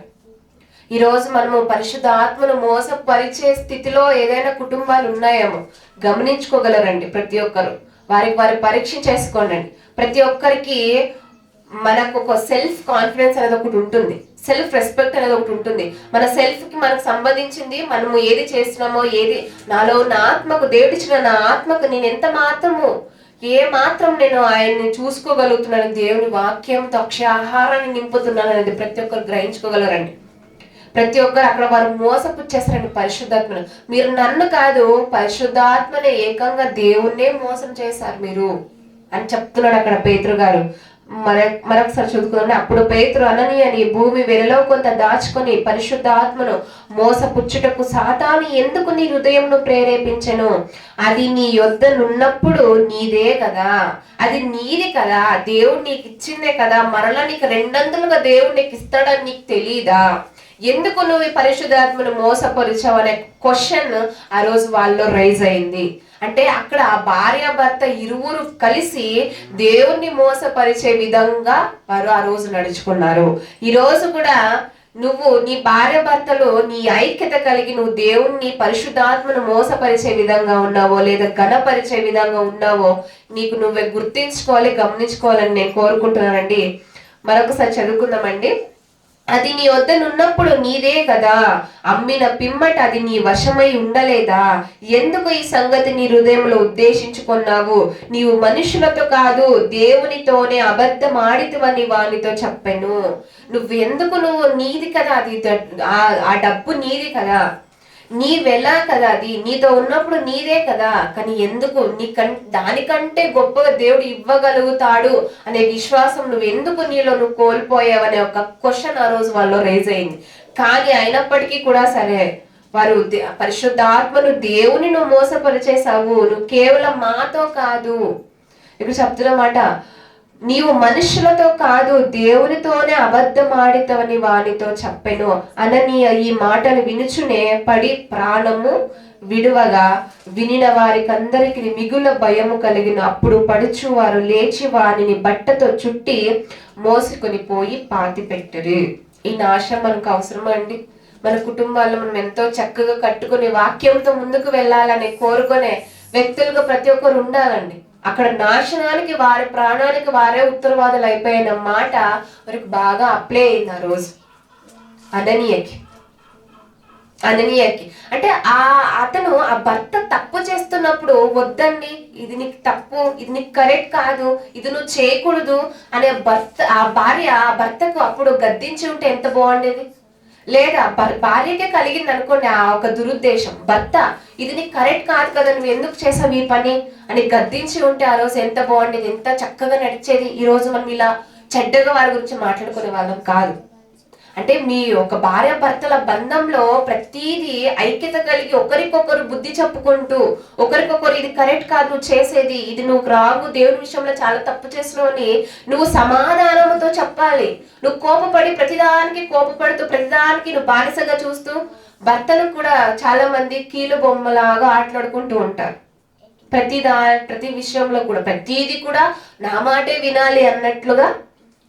ఈ రోజు మనము పరిశుద్ధ ఆత్మను మోసపరిచే స్థితిలో ఏదైనా కుటుంబాలు ఉన్నాయేమో గమనించుకోగలరండి. ప్రతి ఒక్కరు వారి పరీక్ష చేసుకోండి. ప్రతి ఒక్కరికి మనకు ఒక సెల్ఫ్ కాన్ఫిడెన్స్ అనేది ఒకటి ఉంటుంది, సెల్ఫ్ రెస్పెక్ట్ అనేది ఒకటి ఉంటుంది. మన సెల్ఫ్ కి మనకు సంబంధించింది, మనము ఏది చేస్తున్నామో, ఏది నాలో ఉన్న ఆత్మకు, దేవుడిచ్చిన నా ఆత్మకు నేను ఎంత మాత్రము నేను ఆయన్ని చూసుకోగలుగుతున్నాను, దేవుని వాక్యంతో అక్షయ ఆహారాన్ని నింపుతున్నాను అనేది ప్రతి ఒక్కరు గ్రహించుకోగలరండి. ప్రతి ఒక్కరు అక్కడ వారు మోసపుచ్చేస్తారండి పరిశుద్ధాత్మను. మీరు నన్ను కాదు, పరిశుద్ధాత్మనే, ఏకంగా దేవుణ్ణే మోసం చేశారు మీరు అని చెప్తున్నాడు అక్కడ పేతురు గారు. మరొకసారి చదువుకుంటే, అప్పుడు పేతురు, అననీయ, నీ భూమి వెలలో కొంత దాచుకొని పరిశుద్ధాత్మను మోసపుచ్చుటకు సాతాను ఎందుకు నీ హృదయంను ప్రేరేపించెను? అది నీ యొద్దనున్నప్పుడు నీదే కదా, అది నీది కదా, దేవుడు నీకు ఇచ్చిందే కదా, మరలా నీకు రెండంతలుగా దేవుడు నీకు ఇస్తాడని నీకు తెలీదా? ఎందుకు నువ్వు ఈ పరిశుద్ధాత్మను మోసపరిచావు అనే క్వశ్చన్ ఆ రోజు వాళ్ళలో రైజ్ అయింది. అంటే అక్కడ ఆ భార్య భర్త ఇరువురు కలిసి దేవుణ్ణి మోసపరిచే విధంగా వారు ఆ రోజు నడుచుకున్నారు. ఈ రోజు కూడా నువ్వు నీ భార్య భర్తలు నీ ఐక్యత కలిగి నువ్వు దేవుణ్ణి పరిశుద్ధాత్మను మోసపరిచే విధంగా ఉన్నావో లేదా ఘనపరిచే విధంగా ఉన్నావో నీకు నువ్వే గుర్తించుకోవాలి, గమనించుకోవాలని నేను కోరుకుంటున్నానండి. మరొకసారి చదువుకుందామండి. అది నీ వద్దనున్నప్పుడు నీదే కదా, అమ్మిన పిమ్మట అది నీ వశమై ఉండలేదా? ఎందుకు ఈ సంగతి నీ హృదయంలో ఉద్దేశించుకున్నావు? నీవు మనుషులతో కాదు దేవునితోనే అబద్ధం ఆడితివని వానితో చెప్పెను. నువ్వు నీది కదా, అది ఆ డబ్బు నీది కదా, నీవెలా కదా, అది నీతో ఉన్నప్పుడు నీదే కదా, కానీ ఎందుకు దానికంటే గొప్పగా దేవుడు ఇవ్వగలుగుతాడు అనే విశ్వాసం నువ్వు నీలో కోల్పోయావనే ఒక క్వశ్చన్ ఆ రోజు వాళ్ళు రైజ్ అయింది. కానీ అయినప్పటికీ కూడా సరే, వారు పరిశుద్ధాత్మను దేవుని నువ్వు మోసపరిచేసావు, నువ్వు కేవలం మాతో కాదు, ఇక్కడ చెప్తున్నమాట, నీవు మనుషులతో కాదు దేవునితోనే అబద్ధం ఆడితవని వానితో చెప్పెను. అననీయ ఈ మాటలు వినుచునే పడి ప్రాణము విడువగా వినిన వారికందరికి మిగుల భయము కలిగిన. అప్పుడు పడుచు వారు లేచి వానిని బట్టతో చుట్టి మోసుకొని పోయి పాతి పెట్టరు. ఈ నాశనం మనకు అవసరమా అండి? మన కుటుంబాల్లో మనం ఎంతో చక్కగా కట్టుకుని వాక్యంతో ముందుకు వెళ్ళాలని కోరుకునే వ్యక్తులుగా ప్రతి ఒక్కరు ఉండాలండి. అక్కడ నాశనానికి వారి ప్రాణానికి వారే ఉత్తరవాదులు అయిపోయిన మాట వారికి బాగా అప్లై అయింది ఆ రోజు అననీయకి. అంటే అతను ఆ భర్త తప్పు చేస్తున్నప్పుడు, వద్దండి ఇది నీకు తప్పు, ఇది నీకు కరెక్ట్ కాదు, ఇది నువ్వు చేయకూడదు అనే భార్య ఆ భర్తకు అప్పుడు గద్దించి ఉంటే ఎంత బాగుండేది. లేదా భార్యకే కలిగింది అనుకోండి ఆ ఒక దురుద్దేశం, భర్త ఇది నీకు కరెక్ట్ కాదు కదా, నువ్వు ఎందుకు చేసావు ఈ పని అని గద్దించి ఉంటే ఆ రోజు ఎంత బాగుండేది, ఎంత చక్కగా నడిచేది. ఈ రోజు మనం ఇలా చెడ్డగా వారి గురించి మాట్లాడుకునే వాళ్ళం కాదు. అంటే మీ ఒక భార్య భర్తల బంధంలో ప్రతిదీ ఐక్యత కలిగి ఒకరికొకరు బుద్ధి చెప్పుకుంటూ, ఒకరికొకరు ఇది కరెక్ట్ కాదు నువ్వు చేసేది, ఇది నువ్వు రాంగు, దేవుని విషయంలో చాలా తప్పు చేస్తున్నావు అని నువ్వు సమాధానంతో చెప్పాలి. నువ్వు కోపపడుతూ ప్రతిదానికి నువ్వు బానిసగా చూస్తూ, భర్తలు కూడా చాలా మంది కీలు బొమ్మలాగా ఆటలాడుకుంటూ ఉంటారు. ప్రతి విషయంలో కూడా ప్రతిదీ కూడా నా మాటే వినాలి అన్నట్లుగా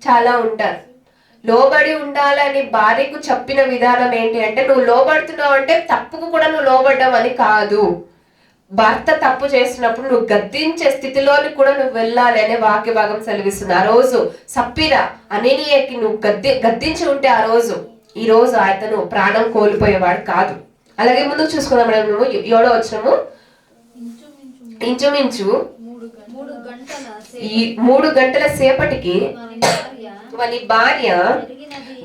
చాలా ఉంటారు. లోబడి ఉండాలని భార్యకు చెప్పిన విధానం ఏంటి అంటే, నువ్వు లోబడుతున్నావు అంటే తప్పుకు కూడా నువ్వు లోబడ్డావు అని కాదు. భర్త తప్పు చేసినప్పుడు నువ్వు గద్దించే స్థితిలోని కూడా నువ్వు వెళ్ళాలి అనే వాక్య భాగం సెలవిస్తుంది. ఆ రోజు సప్పిరా అననీయకి నువ్వు గద్దించి ఉంటే ఆ రోజు ఈ రోజు అతను ప్రాణం కోల్పోయేవాడు కాదు. అలాగే ముందుకు చూసుకున్నాం మేము 7వ వచనము, ఇంచుమించు 3 గంటల సేపటికి వాని భార్య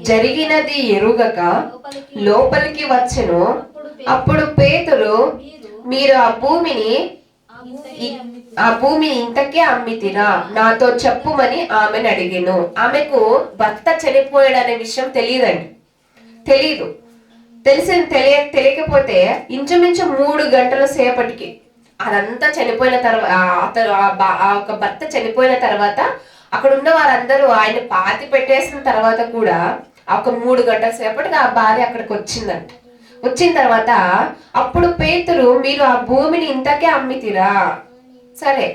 జరిగినది ఎరుగక లోపలికి వచ్చెను. అప్పుడు పేతురు, మీరు ఆ భూమిని ఇంతకే అమ్మితిరా, నాతో చెప్పుమని ఆమెను అడిగెను. ఆమెకు భర్త చనిపోయాడనే విషయం తెలీదు. తెలియకపోతే ఇంచుమించు 3 గంటల సేపటికి అదంతా చనిపోయిన తర్వాత, ఒక భర్త చనిపోయిన తర్వాత అక్కడ ఉన్న వారందరూ ఆయన పాతి పెట్టేసిన తర్వాత కూడా ఒక 3 గంటల సేపటికి ఆ భార్య అక్కడికి వచ్చిందంట. వచ్చిన తర్వాత అప్పుడు పేతురు, మీరు ఆ భూమిని ఇంతకే అమ్మితిరా. సరే,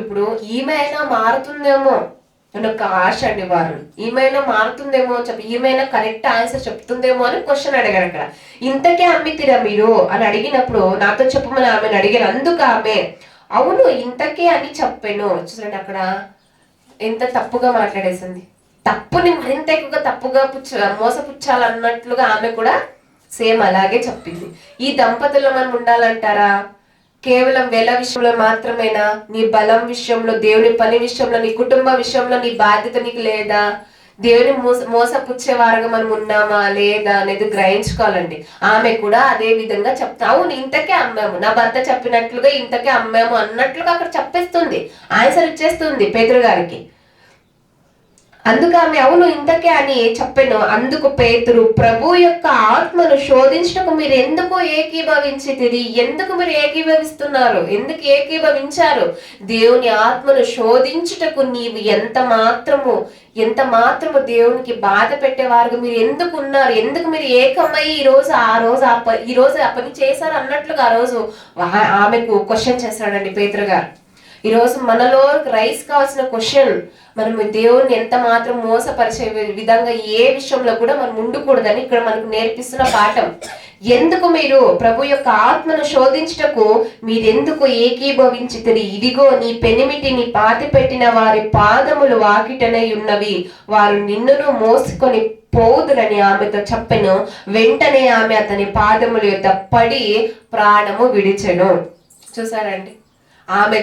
ఇప్పుడు ఈమె మారుతుందేమో అని ఒక ఆశ అండి. వారు ఈమె మారుతుందేమో చెప్పి, ఈమె కరెక్ట్ ఆన్సర్ చెప్తుందేమో అని క్వశ్చన్ అడిగారు. అక్కడ ఇంతకే అమ్మితిరా మీరు అని అడిగినప్పుడు నాతో చెప్పమని ఆమెను అడిగారు. అందుకు ఆమె అవును ఇంతకే అని చెప్పాను. చూడండి అక్కడ ఎంత తప్పుగా మాట్లాడేసింది. తప్పుని మరింత ఎక్కువగా తప్పుగా మోసపుచ్చాలన్నట్లుగా ఆమె కూడా సేమ్ అలాగే చెప్పింది. ఈ దంపతుల్లో మనం ఉండాలంటారా? కేవలం వేల విషయంలో మాత్రమేనా? నీ బలం విషయంలో, దేవుని పని విషయంలో, నీ కుటుంబ విషయంలో నీ బాధ్యత నీకు లేదా? దేవుని మోసపుచ్చేవారుగా మనం ఉన్నామా లేదా అనేది గ్రహించుకోవాలండి. ఆమె కూడా అదే విధంగా చెప్తా, అవును ఇంతకే అమ్మాము, నా భర్త చెప్పినట్లుగా ఇంతకే అమ్మాము అన్నట్లుగా అక్కడ చెప్పేస్తుంది, ఆన్సర్ ఇచ్చేస్తుంది పేతురు గారికి. అందుకు ఆమె అవును ఇంతకే అని చెప్పాను. అందుకు పేతురు, ప్రభు యొక్క ఆత్మను శోధించటకు మీరు ఎందుకు ఏకీభవించితిరి? ఎందుకు మీరు ఏకీభవిస్తున్నారు? ఎందుకు ఏకీభవించారు? దేవుని ఆత్మను శోధించుటకు నీవు ఎంత మాత్రము దేవునికి బాధ పెట్టేవారు మీరు ఎందుకు ఉన్నారు? ఎందుకు మీరు ఏకమై ఈ రోజు ఆ పని చేశారు అన్నట్లుగా ఆ రోజు ఆమెకు క్వశ్చన్ చేస్తాడండి పేతురు గారు. ఈరోజు మనలో రైస్ కావాల్సిన క్వశ్చన్, మనము దేవుణ్ణి ఎంత మాత్రం మోసపరిచే విధంగా ఏ విషయంలో కూడా మనం ఉండకూడదని ఇక్కడ మనకు నేర్పిస్తున్న పాఠం. ఎందుకు మీరు ప్రభు యొక్క ఆత్మను శోధించుటకు మీరెందుకు ఏకీభవించితిరి? ఇదిగో నీ పెనిమిటిని పాతి పెట్టిన వారి పాదములు వాకిటనై ఉన్నవి, వారు నిన్నును మోసుకొని పోదురని ఆమెతో చెప్పెను. వెంటనే ఆమె అతని పాదముల యొద్ద పడి ప్రాణము విడిచెను. చూసారండి, ఆమె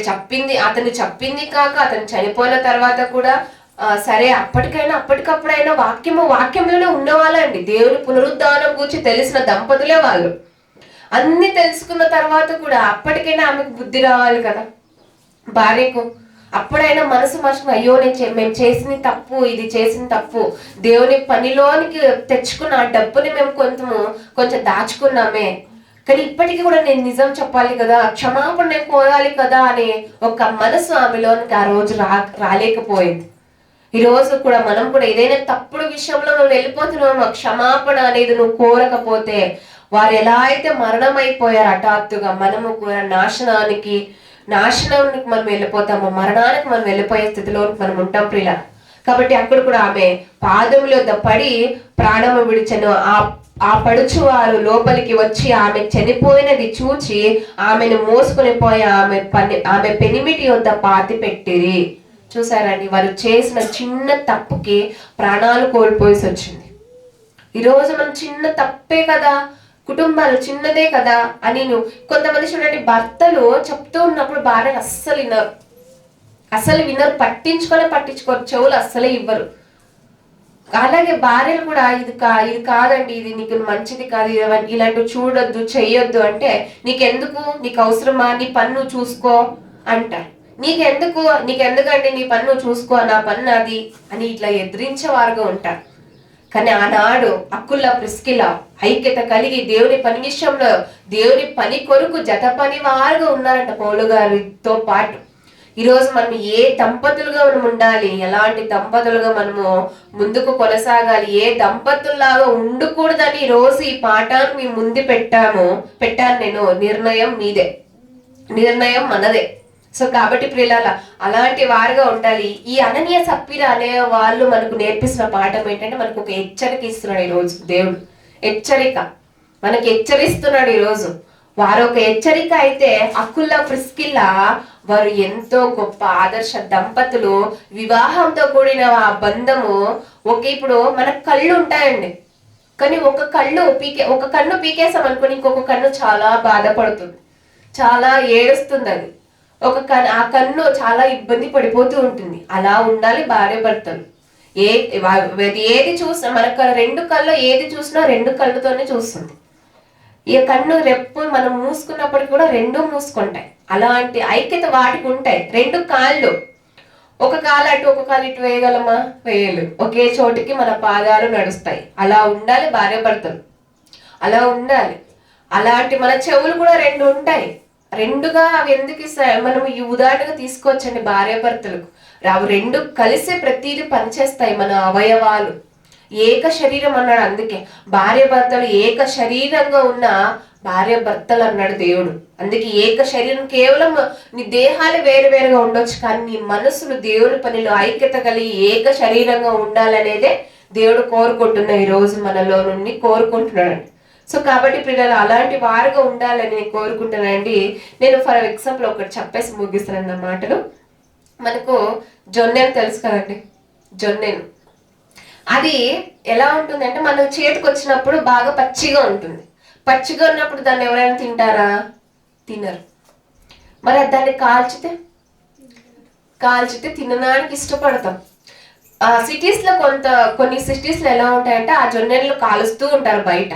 అతను చెప్పింది కాక అతను చనిపోయిన తర్వాత కూడా సరే అప్పటికప్పుడైనా వాక్యంలోనే ఉన్నవాళ్ళండి. దేవుని పునరుద్ధానం గురించి తెలిసిన దంపతులే వాళ్ళు. అన్ని తెలుసుకున్న తర్వాత కూడా అప్పటికైనా ఆమెకు బుద్ధి రావాలి కదా భార్యకు. అప్పుడైనా మనసు మార్చుకుని, అయ్యో మేము చేసింది తప్పు, ఇది చేసింది తప్పు, దేవుని పనిలోనికి తెచ్చుకున్న ఆ డబ్బుని మేము కొంచెం దాచుకున్నామే, కానీ ఇప్పటికీ కూడా నేను నిజం చెప్పాలి కదా, క్షమాపణ నేను కోరాలి కదా అనే ఒక మనసు ఆమెలోనికి ఆ రోజు రాలేకపోయింది. ఈ రోజు కూడా మనం కూడా ఏదైనా తప్పుడు విషయంలో నువ్వు వెళ్ళిపోతున్నావు, క్షమాపణ అనేది నువ్వు కోరకపోతే, వారు ఎలా అయితే మరణం అయిపోయారు హఠాత్తుగా, మనము కూడా నాశనానికి మనం వెళ్ళిపోతాము, మరణానికి మనం వెళ్ళిపోయే స్థితిలో మనం ఉంటాం ప్రియుల. కాబట్టి అక్కడ కూడా ఆమె పాదముల వద్ద పడి ప్రాణము విడిచెను. ఆ పడుచు వారు లోపలికి వచ్చి ఆమె చనిపోయినది చూచి ఆమెను మోసుకొని పోయి ఆమె పెనిమిటి వద్ద పాతి పెట్టిరి. చూసారండి, వారు చేసిన చిన్న తప్పుకి ప్రాణాలు కోల్పోయేసి వచ్చింది. ఈరోజు మనం చిన్న తప్పే కదా, కుటుంబాలు చిన్నదే కదా అని కొంతమంది చూడండి, భర్తలు చెప్తూ ఉన్నప్పుడు భార్యలు అస్సలు వినరు, పట్టించుకోరు, చెవులు అస్సలే ఇవ్వరు. అలాగే భార్యలు కూడా ఇది కాదండి, ఇది నీకు మంచిది కాదు, ఇలాంటివి చూడొద్దు, చెయ్యొద్దు అంటే, నీకెందుకు, నీకు అవసరమా, నీ పన్ను చూసుకో అంటారు. నీకెందుకండి, నీ పన్ను చూసుకో, నా పన్ను అది అని ఇట్లా ఎదిరించేవారుగా ఉంటారు. కానీ ఆనాడు అకుల్లా ప్రిస్కిల్లా ఐక్యత కలిగి దేవుని పని విషయంలో దేవుని పని కొరకు జత పని వారుగా ఉన్నారంట పౌలు గారితో పాటు. ఈరోజు మనం ఏ దంపతులుగా మనం ఉండాలి, ఎలాంటి దంపతులుగా మనము ముందుకు కొనసాగాలి, ఏ దంపతుల్లాగా ఉండకూడదని ఈరోజు ఈ పాఠాన్ని మీ ముందు పెట్టాను నేను. నిర్ణయం మీదే, నిర్ణయం మనదే. సో కాబట్టి ప్రియులారా, అలాంటి వారుగా ఉండాలి. ఈ అననీయ సప్పీరా అనే వాళ్ళు మనకు నేర్పిస్తున్న పాఠం ఏంటంటే, మనకు ఒక హెచ్చరిక ఇస్తున్నాడు ఈరోజు దేవుడు. హెచ్చరిక మనకి హెచ్చరిస్తున్నాడు ఈరోజు. వారు ఒక హెచ్చరిక అయితే, అకుల్లా ప్రిస్కిల్లా వారు ఎంతో గొప్ప ఆదర్శ దంపతులు. వివాహంతో కూడిన ఆ బంధము ఇప్పుడు మన కళ్ళు ఉంటాయండి, కానీ ఒక కన్ను పీకేసాం అనుకోని ఇంకొక కన్ను చాలా బాధపడుతుంది, చాలా ఏడుస్తుంది. అది ఆ కన్ను చాలా ఇబ్బంది పడిపోతూ ఉంటుంది. అలా ఉండాలి భార్య భర్తలు. ఏది చూసినా మనకు రెండు కళ్ళు ఏది చూసినా రెండు కళ్ళతోనే చూస్తుంది. ఈ కన్ను రెప్పు మనం మూసుకున్నప్పటికీ కూడా రెండు మూసుకుంటాయి. అలాంటి ఐక్యత వాటికి ఉంటాయి. రెండు కాళ్ళు, ఒక కాలు అటు ఒక కాలు ఇటు వేయగలమా? వేయలు. ఒకే చోటికి మన పాదాలు నడుస్తాయి. అలా ఉండాలి భార్య భర్తలు, అలా ఉండాలి. అలాంటి మన చెవులు కూడా రెండు ఉంటాయి. రెండుగా అవి ఎందుకు ఇస్తాయి? మనం ఈ ఉదాహరణగా తీసుకోవచ్చండి. భార్య భర్తలకు అవి రెండు కలిసే ప్రతిదీ పనిచేస్తాయి. మన అవయవాలు ఏక శరీరం అన్నాడు. అందుకే భార్య భర్తలు ఏక శరీరంగా ఉన్న భార్య భర్తలు అన్నాడు దేవుడు. అందుకే ఏక శరీరం, కేవలం నీ దేహాలు వేరువేరుగా ఉండొచ్చు, కానీ నీ మనసులు దేవుని పనిలో ఐక్యత కలిగి ఏక శరీరంగా ఉండాలనేదే దేవుడు కోరుకుంటున్నా ఈ రోజు మనలో నుండి కోరుకుంటున్నాడు. సో కాబట్టి పిల్లలు అలాంటి వారుగా ఉండాలని నేను కోరుకుంటానండి. నేను ఫర్ ఎగ్జాంపుల్ ఒకటి చెప్పేసి ముగిస్తాను నా మాటలు. మనకు జొన్నెను తెలుసు కదండి, జొన్నెను. అది ఎలా ఉంటుంది అంటే, మన చేతికి వచ్చినప్పుడు బాగా పచ్చిగా ఉంటుంది. పచ్చిగా ఉన్నప్పుడు దాన్ని ఎవరైనా తింటారా? తినరు. మరి దాన్ని కాల్చితే తినడానికి ఇష్టపడతాం. సిటీస్ లో కొన్ని సిటీస్ లో ఎలా ఉంటాయంటే, ఆ జొన్నెలు కాలుస్తూ ఉంటారు బయట.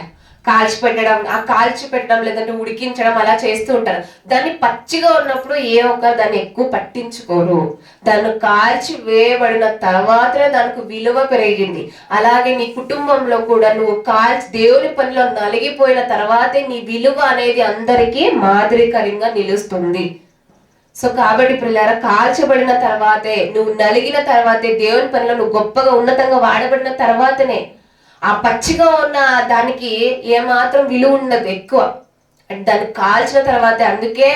కాల్చి పెట్టడం లేదంటే ఉడికించడం అలా చేస్తూ ఉంటారు. దాన్ని పచ్చిగా ఉన్నప్పుడు దాన్ని ఎక్కువ పట్టించుకోరు. దాన్ని కాల్చి వేయబడిన తర్వాతనే దానికి విలువ పెరిగింది. అలాగే నీ కుటుంబంలో కూడా నువ్వు దేవుని పనిలో నలిగిపోయిన తర్వాతే నీ విలువ అనేది అందరికీ మాదిరికరంగా నిలుస్తుంది. సో కాబట్టి పిల్లల కాల్చబడిన తర్వాతే, నువ్వు నలిగిన తర్వాతే, దేవుని పనిలో నువ్వు గొప్పగా ఉన్నతంగా వాడబడిన తర్వాతనే ఆ పచ్చిగా ఉన్న దానికి ఏమాత్రం విలువ ఉండదు ఎక్కువ. దాన్ని కాల్చిన తర్వాత, అందుకే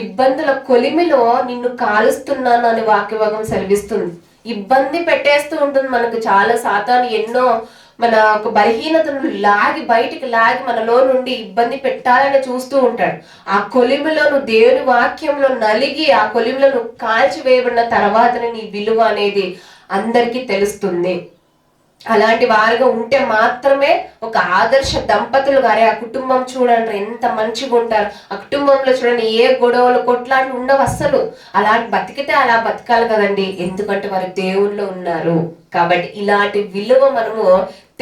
ఇబ్బందుల కొలిమిలో నిన్ను కాలుస్తున్నాను అని వాక్యభాగం సెలవిస్తుంది. ఇబ్బంది పెట్టేస్తూ ఉంటుంది మనకు చాలా. సాతాను ఎన్నో మన ఒక బలహీనతను బయటికి లాగి మనలో నుండి ఇబ్బంది పెట్టాలని చూస్తూ ఉంటాడు. ఆ కొలిమిలో నువ్వు దేవుని వాక్యంలో నలిగి ఆ కొలిమిలో నువ్వు కాల్చి వేయబడిన తర్వాతనే నీ విలువ అనేది అందరికీ తెలుస్తుంది. అలాంటి వారుగా ఉంటే మాత్రమే ఒక ఆదర్శ దంపతులు గారే. ఆ కుటుంబం చూడండి ఎంత మంచిగా ఉంటారు. ఆ కుటుంబంలో చూడండి ఏ గొడవలు కొట్లాంటి ఉండవు అస్సలు. అలాంటి బతికితే అలా బతకాలి కదండి, ఎందుకంటే వారు దేవుళ్ళు ఉన్నారు కాబట్టి ఇలాంటి విలువ మనము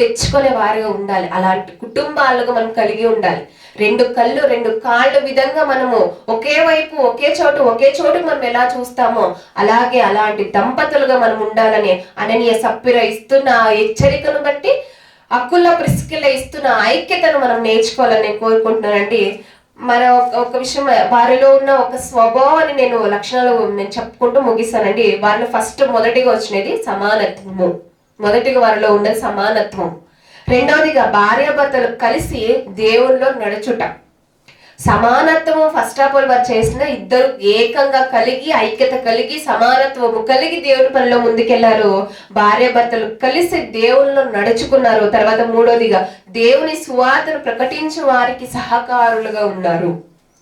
తెచ్చుకునే వారిగా ఉండాలి. అలాంటి కుటుంబాలుగా మనం కలిగి ఉండాలి. 2 కళ్ళు 2 కాళ్ళ విధంగా మనము ఒకే వైపు ఒకే చోటు మనం ఎలా చూస్తామో అలాగే అలాంటి దంపతులుగా మనం ఉండాలని అననీయ సప్ఫిర ఇస్తున్న హెచ్చరికను బట్టి అకుల ప్రిస్కిల్ల ఇస్తున్న ఐక్యతను మనం నేర్చుకోవాలని నేను కోరుకుంటున్నానండి. మన ఒక విషయం, వారిలో ఉన్న ఒక స్వభావాన్ని లక్షణాలు నేను చెప్పుకుంటూ ముగిస్తానండి. వారిలో మొదటిగా వచ్చినది సమానత్వము. మొదటిగా వారిలో ఉన్నది సమానత్వం. రెండవదిగా భార్యాభర్తలు కలిసి దేవునిలో నడుచుట. సమానత్వము ఫస్ట్ ఆఫ్ ఆల్ వారు చేసిన ఇద్దరు ఏకంగా కలిగి ఐక్యత కలిగి సమానత్వము కలిగి దేవుని పనిలో ముందుకెళ్లారు. భార్యాభర్తలు కలిసి దేవునిలో నడుచుకున్నారు. తర్వాత మూడోదిగా దేవుని సువార్తను ప్రకటించే వారికి సహకారులుగా ఉన్నారు.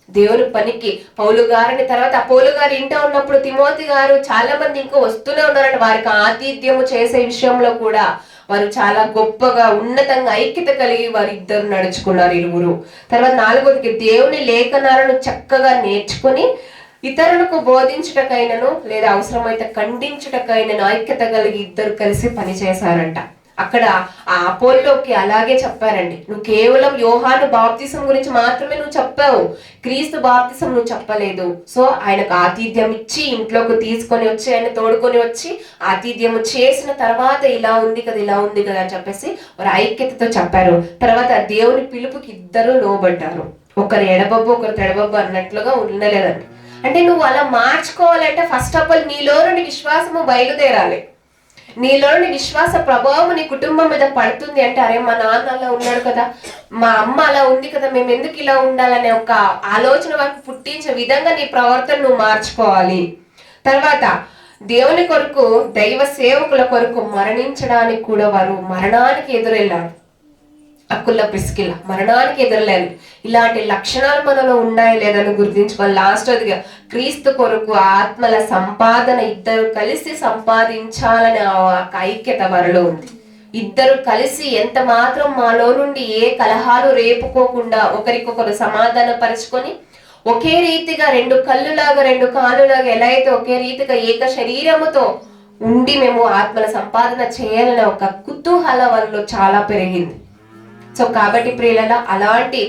దేవుని పనికి పౌలు గారిని తర్వాత అపోలు గారు ఇంట ఉన్నప్పుడు తిమోతి గారు చాలా మంది ఇంకా వస్తూనే ఉన్నారంట. వారికి ఆతిథ్యము చేసే విషయంలో కూడా వారు చాలా గొప్పగా ఉన్నతంగా ఐక్యత కలిగి వారు ఇద్దరు నడుచుకున్నారు, ఇరువురు. తర్వాత నాలుగోదికి దేవుని లేఖనాలను చక్కగా నేర్చుకుని ఇతరులకు బోధించుటకైనను లేదా అవసరమైతే ఖండించుటకైనను ఐక్యత కలిగి ఇద్దరు కలిసి పనిచేశారంట. అక్కడ ఆ అపోల్లోకి అలాగే చెప్పారండి, నువ్వు కేవలం యోహాను బాప్తిసం గురించి మాత్రమే నువ్వు చెప్పావు, క్రీస్తు బాప్తిసం నువ్వు చెప్పలేదు. సో ఆయనకు ఆతిథ్యం ఇచ్చి ఇంట్లోకి తీసుకొని వచ్చి ఆయన తోడుకొని వచ్చి ఆతిథ్యం చేసిన తర్వాత ఇలా ఉంది కదా అని చెప్పేసి వారు ఐక్యతతో చెప్పారు. తర్వాత దేవుని పిలుపుకి ఇద్దరు లోబడ్డారు. ఒకరు ఎడబొబ్బు ఒకరు తెడబొబ్బు అన్నట్లుగా ఉండలేదండి. అంటే నువ్వు అలా మార్చుకోవాలంటే ఫస్ట్ ఆఫ్ ఆల్ నీలో నుండి విశ్వాసము బయలుదేరాలి. నీలోని విశ్వాస ప్రభావం నీ కుటుంబం మీద పడుతుంది అంటే, అరే మా నాన్న అలా ఉన్నాడు కదా, మా అమ్మ అలా ఉంది కదా, మేము ఎందుకు ఇలా ఉండాలనే ఒక ఆలోచన వారికి పుట్టించే విధంగా నీ ప్రవర్తన నువ్వు మార్చుకోవాలి. తర్వాత దేవుని కొరకు దైవ సేవకుల కొరకు మరణించడానికి కూడా వారు మరణానికి ఎదురెళ్ళారు. అకుల ప్రిస్కిల్ల మరణానికి ఎదురలేదు. ఇలాంటి లక్షణాలు మనలో ఉన్నాయో లేదని గుర్తించుకోవాలి. లాస్ట్గా క్రీస్తు కొరకు ఆత్మల సంపాదన ఇద్దరు కలిసి సంపాదించాలనే ఐక్యత వారిలో ఉంది. ఇద్దరు కలిసి ఎంత మాత్రం మాలో నుండి ఏ కలహాలు రేపుకోకుండా ఒకరికొకరు సమాధాన పరుచుకొని ఒకే రీతిగా 2 కళ్ళులాగా 2 కాళ్ళులాగా ఎలా అయితే ఒకే రీతిగా ఏక శరీరముతో ఉండి మేము ఆత్మల సంపాదన చేయాలనే ఒక కుతూహల వాళ్ళలో చాలా పెరిగింది. సో కాబట్టి ప్రియులలా అలాంటి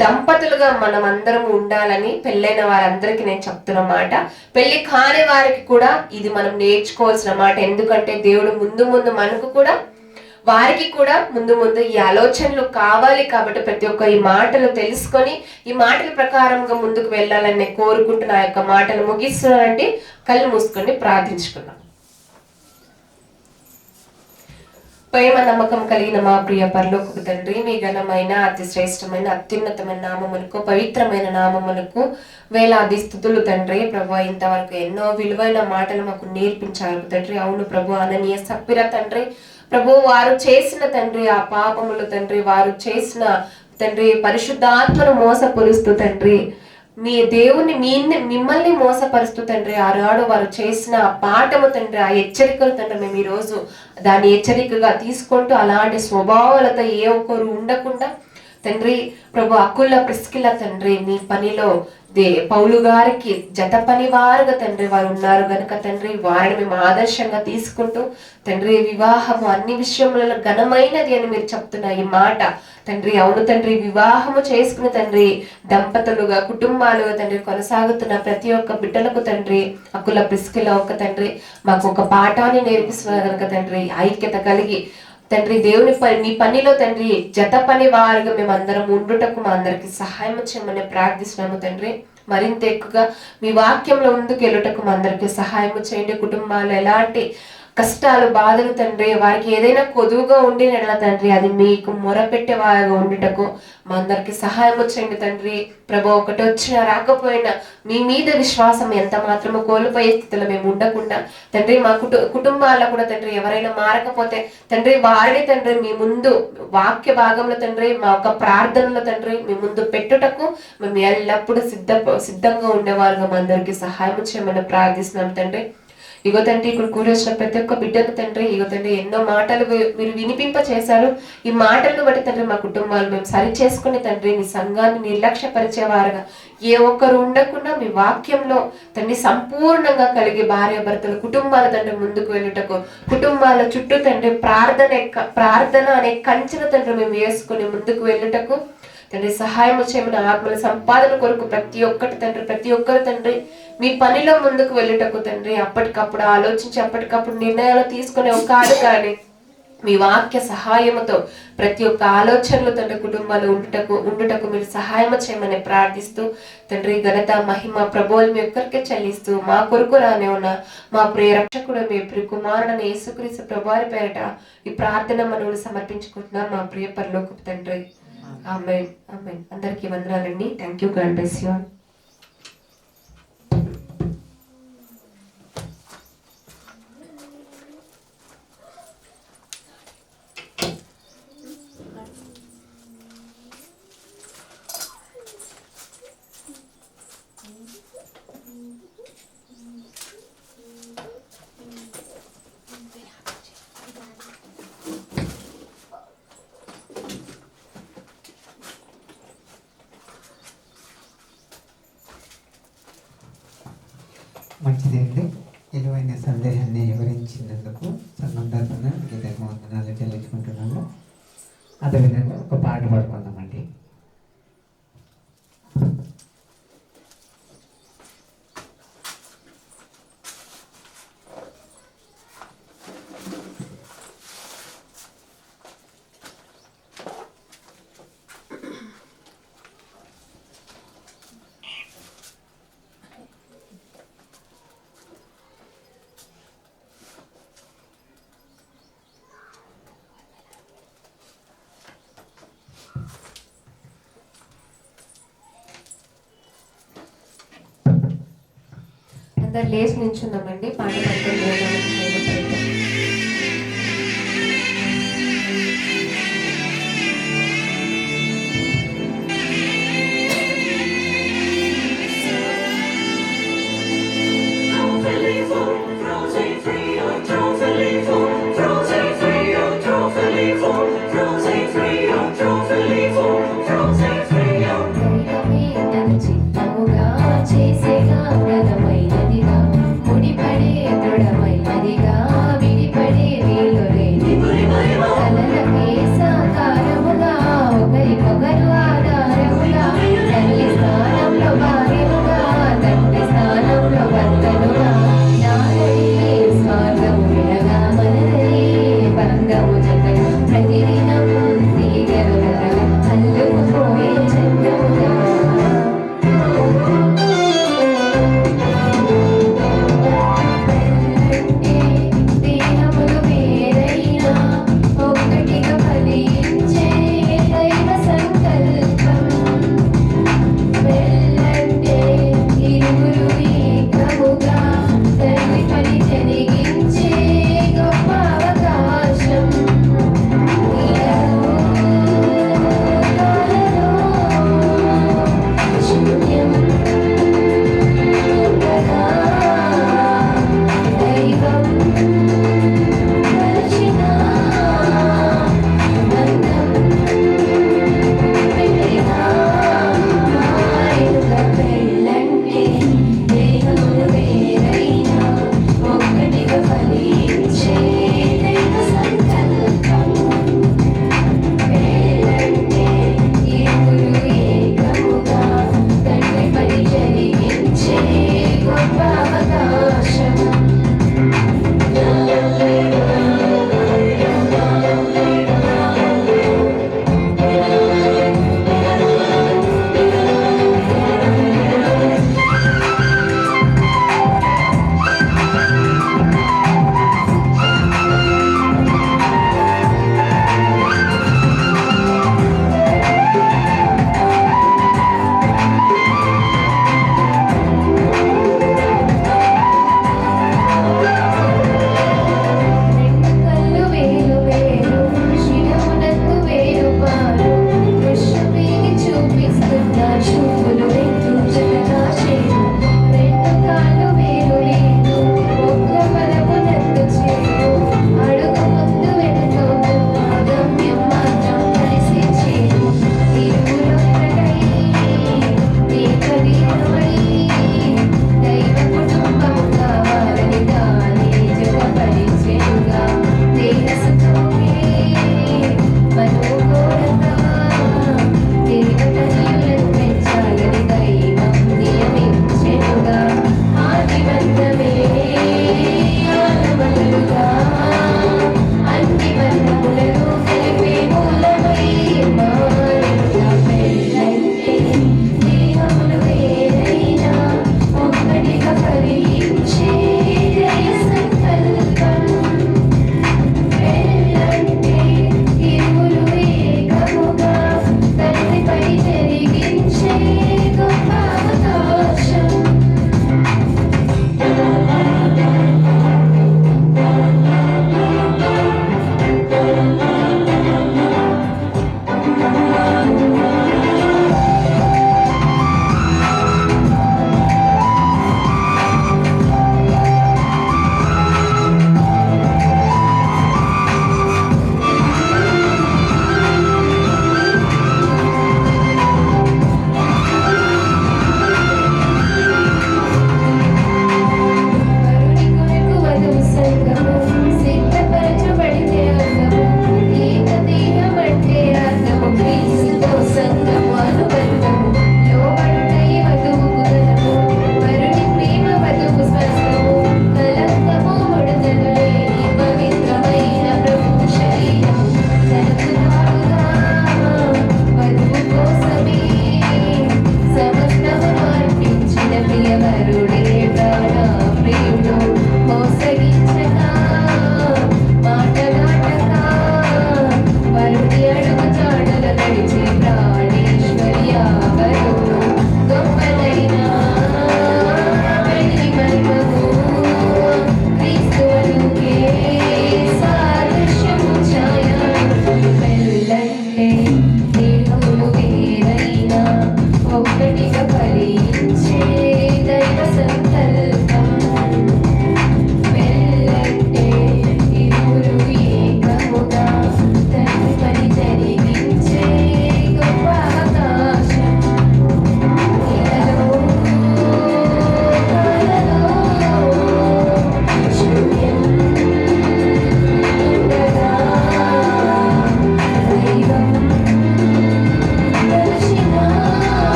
దంపతులుగా మనం అందరం ఉండాలని పెళ్ళైన వారందరికీ నేను చెప్తున్న మాట. పెళ్లి కాని వారికి కూడా ఇది మనం నేర్చుకోవాల్సిన మాట. ఎందుకంటే దేవుడు ముందు మనకు కూడా వారికి కూడా ముందు ఈ ఆలోచనలు కావాలి. కాబట్టి ప్రతి ఒక్క ఈ మాటలు తెలుసుకొని ఈ మాటల ప్రకారంగా ముందుకు వెళ్ళాలని నేను కోరుకుంటున్న ఆ యొక్క మాటలు ముగిస్తున్నానంటే కళ్ళు మూసుకొని ప్రార్థించుకున్నాం. ప్రేమ నమ్మకం కలిగిన మా ప్రియ పరలోకపు తండ్రి, మీ ఘనమైన అతి శ్రేష్టమైన అత్యున్నతమైన నామములకు పవిత్రమైన నామములకు వేలాది స్తుతులు తండ్రి. ప్రభు ఇంతవరకు ఎన్నో విలువైన మాటలు మాకు నేర్పించారు తండ్రి. అవును ప్రభు, అననీయ సప్ఫిర తండ్రి, ప్రభు వారు చేసిన తండ్రి ఆ పాపములు తండ్రి, వారు చేసిన తండ్రి పరిశుద్ధాత్మను మోసపరుస్తూ తండ్రి, మీ దేవుని మిమ్మల్ని మోసపరుస్తూ తండ్రి ఆనాడు వారు చేసిన పాఠము తండ్రి, ఆ హెచ్చరికలు తండ్రి మేము ఈరోజు దాన్ని హెచ్చరికగా తీసుకుంటూ అలాంటి స్వభావాలతో ఏ ఒక్కరు ఉండకుండా తండ్రి ప్రభు అకుల ప్రిస్కిల్ల తండ్రి మీ పనిలో పౌలు గారికి జత పని వారుగా తండ్రి వారు ఉన్నారు గనుక తండ్రి వారిని మేము ఆదర్శంగా తీసుకుంటూ తండ్రి వివాహము అన్ని విషయములలో ఘనమైనది అని మీరు చెప్తున్న ఈ మాట తండ్రి. అవును తండ్రి, వివాహము చేసుకుని తండ్రి దంపతులుగా కుటుంబాలుగా తండ్రి కొనసాగుతున్న ప్రతి ఒక్క బిడ్డలకు తండ్రి అకుల ప్రిస్కిల్ల ఒక తండ్రి మాకు ఒక పాఠాన్ని నేర్పిస్తున్నారు కనుక తండ్రి ఐక్యత కలిగి తండ్రి దేవుని నీ పనిలో తండ్రి జత పని వారుగా మేము అందరం ఉండుటకు మా అందరికి సహాయం చేయమని ప్రార్థిస్తున్నాము తండ్రి. మరింత ఎక్కువగా మీ వాక్యంలో ముందుకు వెళ్ళుటకు మా అందరికి సహాయం చేయండి. కుటుంబాలు ఎలాంటి కష్టాలు బాధలు తండ్రి వారికి ఏదైనా కొదువుగా ఉండి నెల తండ్రి అది మీకు మొరపెట్టే వారిగా ఉండుటకు మా అందరికి సహాయం చేయండి తండ్రి. ప్రభు ఒకటి వచ్చినా రాకపోయినా మీ మీద విశ్వాసం ఎంత మాత్రమో కోల్పోయే స్థితిలో మేము ఉండకుండా తండ్రి మా కుటుంబాల్లో కూడా తండ్రి ఎవరైనా మారకపోతే తండ్రి వారిని తండ్రి మీ ముందు వాక్య భాగంలో తండ్రి మా యొక్క ప్రార్థనలో తండ్రి మీ ముందు పెట్టుటకు మేము ఎల్లప్పుడూ సిద్ధంగా ఉండేవారుగా మా అందరికి సహాయం చేయమని ప్రార్థిస్తున్నాం తండ్రి. ఇగో తండ్రి ఇక్కడ కూడి వచ్చిన ప్రతి ఒక్క బిడ్డను తండ్రి ఇగో తండ్రి ఎన్నో మాటలు మీరు వినిపింప చేశారు. ఈ మాటలను బట్టి తండ్రి మా కుటుంబాలు మేము సరి చేసుకుని తండ్రి నీ సంఘాన్ని నిర్లక్ష్యపరిచేవారుగా ఏ ఒక్కరు ఉండకుండా మీ వాక్యంలో తండ్రి సంపూర్ణంగా కలిగి భార్య భర్తలు కుటుంబాల తండ్రి ముందుకు వెళ్ళుటకు, కుటుంబాల చుట్టూ తండ్రి ప్రార్థన అనే కంచెను తండ్రి మేము వేసుకుని ముందుకు వెళ్ళుటకు తండ్రి సహాయం చేయమని, ఆత్మల సంపాదన కొరకు ప్రతి ఒక్కరు తండ్రి మీ పనిలో ముందుకు వెళ్ళుటకు తండ్రి అప్పటికప్పుడు ఆలోచించి అప్పటికప్పుడు నిర్ణయాలు తీసుకునే కాదు కానీ మీ వాక్య సహాయముతో ప్రతి ఒక్క ఆలోచనలు తండ్రి కుటుంబాలు ఉండుటకు మీరు సహాయం చేయమని ప్రార్థిస్తూ తండ్రి ఘనత మహిమ ప్రభువులు మీ ఒక్కరికే చెల్లిస్తూ మా కొరకు రానే ఉన్న మా ప్రియ రక్షకుడు మీ ప్రియ కుమారుడైన యేసుక్రీస్తు ప్రభువారి పేరట ఈ ప్రార్థన మనవులు సమర్పించుకుంటున్నాం మా ప్రియ పరలోకపు తండ్రి. ఆమేన్ ఆమేన్. అందరికీ వందనాలండి. Thank you. God bless you. మంచిదండి. విలువైన సందేహాన్ని వివరించినందుకు సంఘం తరఫున మీకు వందనాలు చెల్లించుకుంటున్నాము. అదేవిధంగా ఒక పాట పాడుకుందామండి. అందరు లేచి నిల్చుందామండి. పాట దృఢమైనదిగా ముడిపడే దృఢమైనదిగా విడిపడే వీలు లేని తలలకే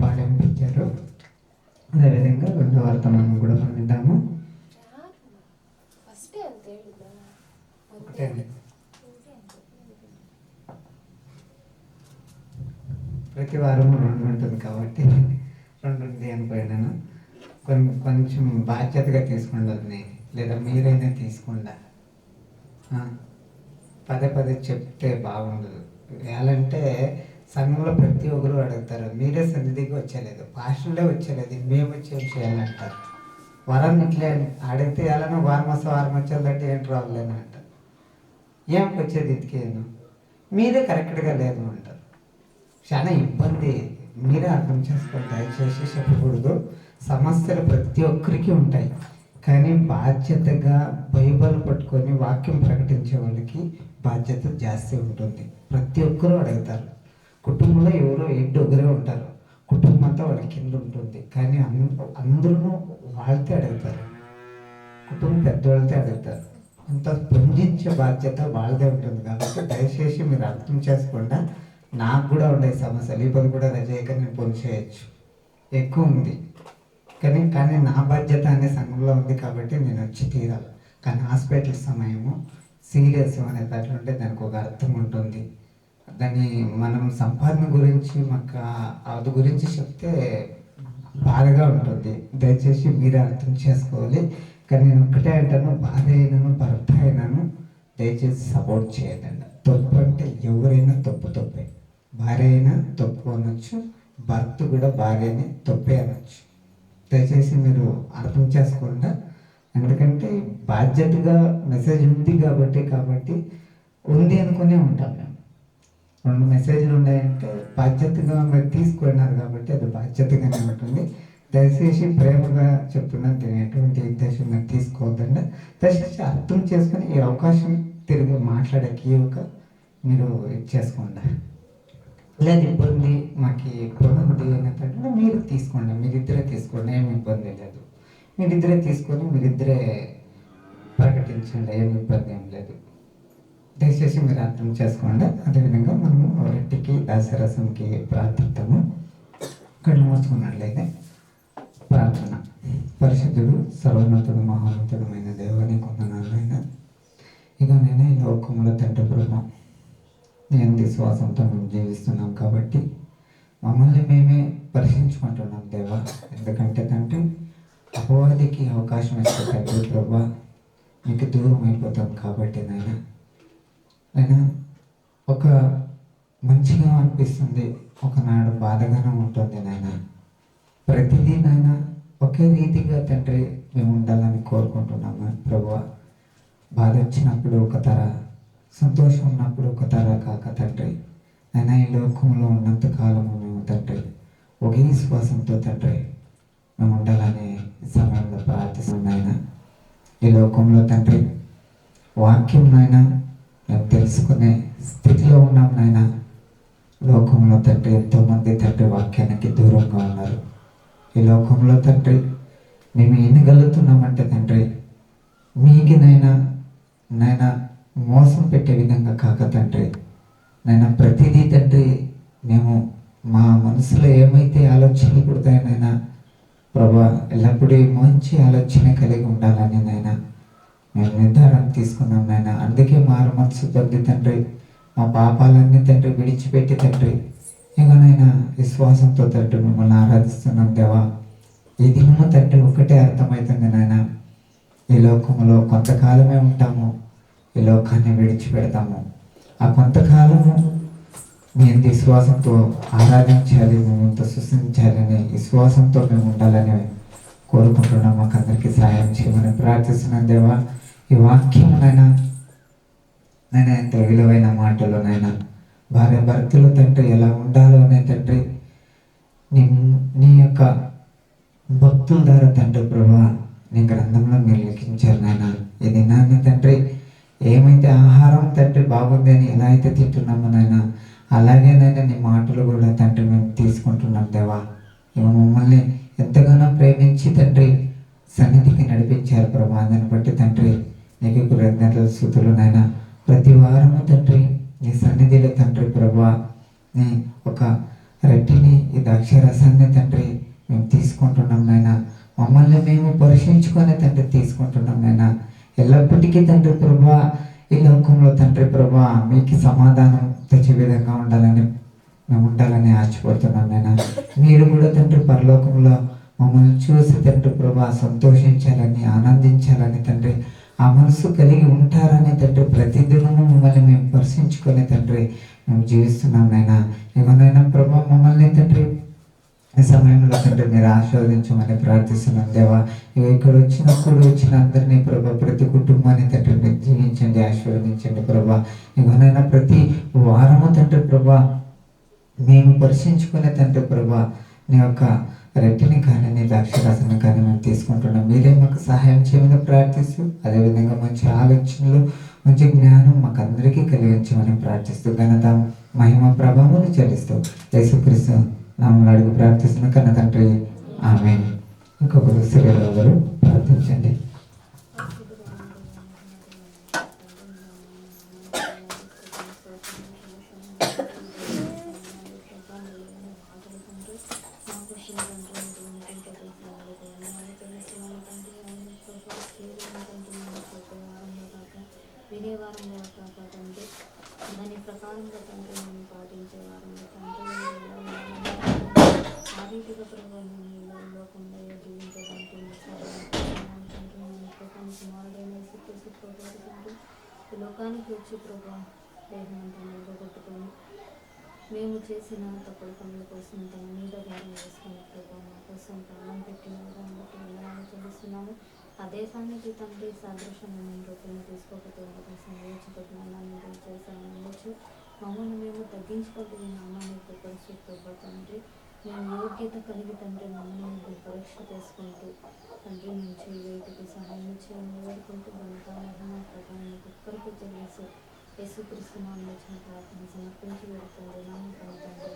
పాడించారు. అదేవిధంగా రెండవ వర్తమానం కూడా మనం విందాము. ఒకటే అండి. ప్రతి వారం రెండు ఉంటుంది కాబట్టి రెండు ఉంది అనుకోయినాను. కొంచెం బాధ్యతగా తీసుకుండాలి, లేదా మీరైనా తీసుకుండా పదే పదే చెప్తే బాగుండదు. ఎలాంటే సంఘంలో ప్రతి ఒక్కరు అడుగుతారు, మీరే సన్నిధికి వచ్చేలేదు, పాస్టర్లే వచ్చేలేదు, మేము వచ్చి ఏం చేయాలంటారు. వరం ఇట్లే అడిగితే ఎలానో వారం వచ్చేదంటే ఏంటి రావాలని అంటారు. ఏమికి వచ్చేది ఇదికేను, మీదే కరెక్ట్గా లేదు అంటారు. చాలా ఇబ్బంది. మీరే అర్థం చేసుకోండి. దయచేసి చెప్పకూడదు. సమస్యలు ప్రతి ఒక్కరికి ఉంటాయి, కానీ బాధ్యతగా బైబిల్ పట్టుకొని వాక్యం ప్రకటించే వాళ్ళకి బాధ్యత జాస్తి ఉంటుంది. ప్రతి ఒక్కరూ అడుగుతారు. కుటుంబంలో ఎవరో ఒకరే ఉంటారు, కుటుంబం అంతా వాళ్ళ కింద ఉంటుంది, కానీ అందరూ వాళ్ళతో అడుగుతారు. కుటుంబం పెద్దవాళ్ళతో అడుగుతారు. అంత స్పందించే బాధ్యత వాళ్ళదే ఉంటుంది. కాబట్టి దయచేసి మీరు అర్థం చేసుకుండా, నాకు కూడా ఉండే సమస్యలు ఇప్పుడు కూడా రజయ్యగా నేను పని చేయొచ్చు, ఎక్కువ ఉంది, కానీ నా బాధ్యత అనే సంఘంలో ఉంది కాబట్టి నేను వచ్చి తీరాలి. కానీ హాస్పిటల్ సమయము సీరియస్ అనే దాంట్లో ఉంటే దానికి ఒక అర్థం ఉంటుంది. దాన్ని మనం సంపాదన గురించి మాకు అది గురించి చెప్తే బాధగా ఉంటుంది. దయచేసి మీరే అర్థం చేసుకోవాలి. కానీ నేను ఒక్కటే అంటాను, భార్య అయినాను భర్త అయినాను దయచేసి సపోర్ట్ చేయదండి. తప్పు అంటే ఎవరైనా తప్పే. భార్య అయినా తప్పు అనొచ్చు, భర్త కూడా భార్యని తప్పే అనొచ్చు. దయచేసి మీరు అర్థం చేసుకోండి. ఎందుకంటే బాధ్యతగా మెసేజ్ ఉంది కాబట్టి ఉంది అనుకునే ఉంటాం. మేము రెండు మెసేజ్లు ఉన్నాయంటే బాధ్యతగా మీరు తీసుకున్నారు కాబట్టి అది బాధ్యతగానే ఉంటుంది. దయచేసి ప్రేమగా చెప్తున్నా, దీని ఎటువంటి ఉద్దేశం మీరు తీసుకోవద్దండి. దయచేసి అర్థం చేసుకొని ఈ అవకాశం తిరిగి మాట్లాడేకి మీరు చేసుకోండి. లేదు ఇబ్బంది మాకు ఇబ్బంది ఉంది అనేటట్టు మీరు తీసుకోండి, మీరిద్దరే తీసుకోండి, ఏమి ఇబ్బంది లేదు. మీరిద్దరే తీసుకొని మీరిద్దరే ప్రకటించండి, ఏమి ఇబ్బంది ఏం లేదు. దయచేసి మీరు అర్థం చేసుకోండి. అదేవిధంగా మనము రెట్టికి దాసరసంకి ప్రార్థిస్తాము. కళ్ళు మూసుకున్నట్లయితే ప్రార్థన. పరిశుద్ధుడు సర్వోన్నతుడు మహోన్నతుడమైన దేవుని కొందనాలైనా ఇక నేనే ఈ లోకంలో తండ్రి ప్రభు నేను విశ్వాసంతో మేము జీవిస్తున్నాం కాబట్టి మమ్మల్ని మేమే పరీక్షించుకుంటున్నాం దేవా. ఎందుకంటే తండ్రి అపవాదికి అవకాశం ఇస్తే తండ్రి ప్రభు మీకు దూరం అయిపోతాం కాబట్టి నాయన ఒక మంచిగా అనిపిస్తుంది, ఒకనాడు బాధగానే ఉంటుంది నాయన. ప్రతిదీ నాయన ఒకే రీతిగా తండ్రి మేము ఉండాలని కోరుకుంటున్నాము ప్రభువా. బాధ వచ్చినప్పుడు ఒక తర, సంతోషం ఉన్నప్పుడు ఒక తర కాక తండ్రి అయినా ఈ లోకంలో ఉన్నంత కాలము మేము తండ్రి ఒకే విశ్వాసంతో తండ్రి మేము ఉండాలని సమయంలో ప్రార్థిస్తున్నాయన. ఈ లోకంలో తండ్రి వాక్యం నాయన మేము తెలుసుకునే స్థితిలో ఉన్నాం నాయన. లోకంలో తండ్రి ఎంతోమంది తండ్రి వాక్యానికి దూరంగా ఉన్నారు. ఈ లోకంలో తండ్రి మేము వినగలుగుతున్నామంటే తండ్రి మీకు నాయన మోసం పెట్టే విధంగా కాక తండ్రి నాయన ప్రతిదీ తండ్రి మేము మా మనసులో ఏమైతే ఆలోచనలు పుడతాయనైనా ప్రభా ఎల్లప్పుడూ మంచి ఆలోచన కలిగి ఉండాలని నాయన మేము నిర్ధారణ తీసుకున్నాం నాయన. అందుకే మారు మనసు పొంది తండ్రి మా పాపాలన్నీ తండ్రి విడిచిపెట్టి తండ్రి ఇకనైనా విశ్వాసంతో తండ్రి మిమ్మల్ని ఆరాధిస్తున్నాం దేవా. ఈ దినము తండ్రి ఒకటే అర్థమవుతుంది నాయన, ఈ లోకంలో కొంతకాలమే ఉంటాము, ఈ లోకాన్ని విడిచిపెడతాము. ఆ కొంతకాలము మేము విశ్వాసంతో ఆరాధించాలి, మేమంతా సృష్టించాలని విశ్వాసంతో మేము ఉండాలని కోరుకుంటున్నాం. మాకు అందరికీ సహాయం చేయమని ప్రార్థిస్తున్నాను దేవా. ఈ వాక్యమునైనా నేను ఎంతో విలువైన మాటలోనైనా భార్య భర్తలు తండ్రి ఎలా ఉండాలో అనే తండ్రి నీ యొక్క భక్తుల ద్వారా తండ్రి ప్రభా నీ గ్రంథంలో మీరు లిఖించారు నాయన. ఈ దినాన్ని తండ్రి ఏమైతే ఆహారం తండ్రి బాగుంది అని ఎలా అయితే తింటున్నామో నాయన అలాగే నాయన నీ మాటలు కూడా తండ్రి మేము తీసుకుంటున్నాం దేవా. ఇవి మమ్మల్ని ఎంతగానో ప్రేమించి తండ్రి సన్నిధికి నడిపించారు ప్రభా. దాన్ని బట్టి తండ్రి నీకు కృతజ్ఞతలు స్తుతులు నాయన. ప్రతి వారము తండ్రి నీ సన్నిధిలో తండ్రి ప్రభా నీ ఒక రెట్టిని ఈ ద్రాక్షరసాన్ని తండ్రి మేము తీసుకుంటున్నాం నాయన. మమ్మల్ని మేము పరీక్షించుకొని తండ్రి తీసుకుంటున్నాం నాయన. ఎల్లప్పటికీ తండ్రి ప్రభా ఈ లోకంలో తండ్రి ప్రభా మీకు సమాధానం తెచ్చే విధంగా ఉండాలని మేము ఉండాలని ఆశపడుతున్నాం నాయన. మీరు కూడా తండ్రి పరలోకంలో మమ్మల్ని చూసి తండ్రి ప్రభా సంతోషించాలని ఆనందించాలని తండ్రి ఆ మనసు కలిగి ఉంటారని తండ్రి ప్రతిదినము మమ్మల్ని మేము పరిశీలించుకొని తండ్రి మేము జీవిస్తున్నాం నాయన. ఏమనైనా ప్రభా మమ్మల్ని తండ్రి ఈ సమయంలో తండ్రి మీరు ఆశీర్వదించమని ప్రార్థిస్తున్నాం దేవా. ఇక్కడ వచ్చిన అందరినీ ప్రభా ప్రతి కుటుంబాన్ని తండ్రి మీరు జీవించండి, ఆశీర్వదించండి ప్రభా. ఏమనైనా ప్రతి వారము తండ్రి ప్రభా మేము పరిశీలించుకునే తండ్రి ప్రభా నీ యొక్క రెట్టిని కానీ నీ ద్రాక్షరసాన్ని కానీ మేము తీసుకుంటున్నాం. మీరే మాకు సహాయం చేయమని ప్రార్థిస్తూ అదేవిధంగా మంచి ఆలోచనలు మంచి జ్ఞానం మాకు అందరికీ కలిగించమని ప్రార్థిస్తూ ఘనత మహిమ ప్రభావం చెల్లిస్తూ యేసుక్రీస్తు నామములో అడిగి ప్రార్థిస్తున్న కన్న తండ్రి ఆమేన్. ఇంకొకరు స్త్రీలు ఎవరు ప్రార్థించండి. వినే వారంలో తండ్రి దాని ప్రకారంగా తండ్రి మేము పాటించే వారంలో తండ్రి ఆ రీతిగా ప్రభావం లోకంలో జీవించడానికి తండ్రి సుమారుడైన తండ్రి ఈ లోకానికి వచ్చి ప్రభావం దేహం అంతా నిలబొట్టుకొని మేము చేసిన తప్పుడు పనుల కోసం తన మీద భారం వేసుకుని ప్రభావం మా కోసం ప్రాణం పెట్టిన విధానం బట్టి వందనాలు చెల్లిస్తున్నాము. ఆ దేశానికి తండ్రి సాదృశ్యంగా మేము రూపంలో తీసుకోకపోతే సంయోచిత జ్ఞానాన్ని చేశామనవచ్చు. మమ్మల్ని మేము తగ్గించుకుంటే ఈ నామాన్ని పరిశుద్ధ తండ్రి మేము యోగ్యత కలిగి తండ్రి మమ్మల్ని మేము పరీక్ష చేసుకుంటూ తండ్రి మేము చేయవేటికి సహాయం చేయని వేడుకుంటూ ఘనత మహిమ ప్రభావం ఒక్కరికి చెల్లిసి యేసుక్రీస్తు నామములో చిన్న ప్రార్థన సమర్పించి వేడుకుంటూ నామం తండ్రి.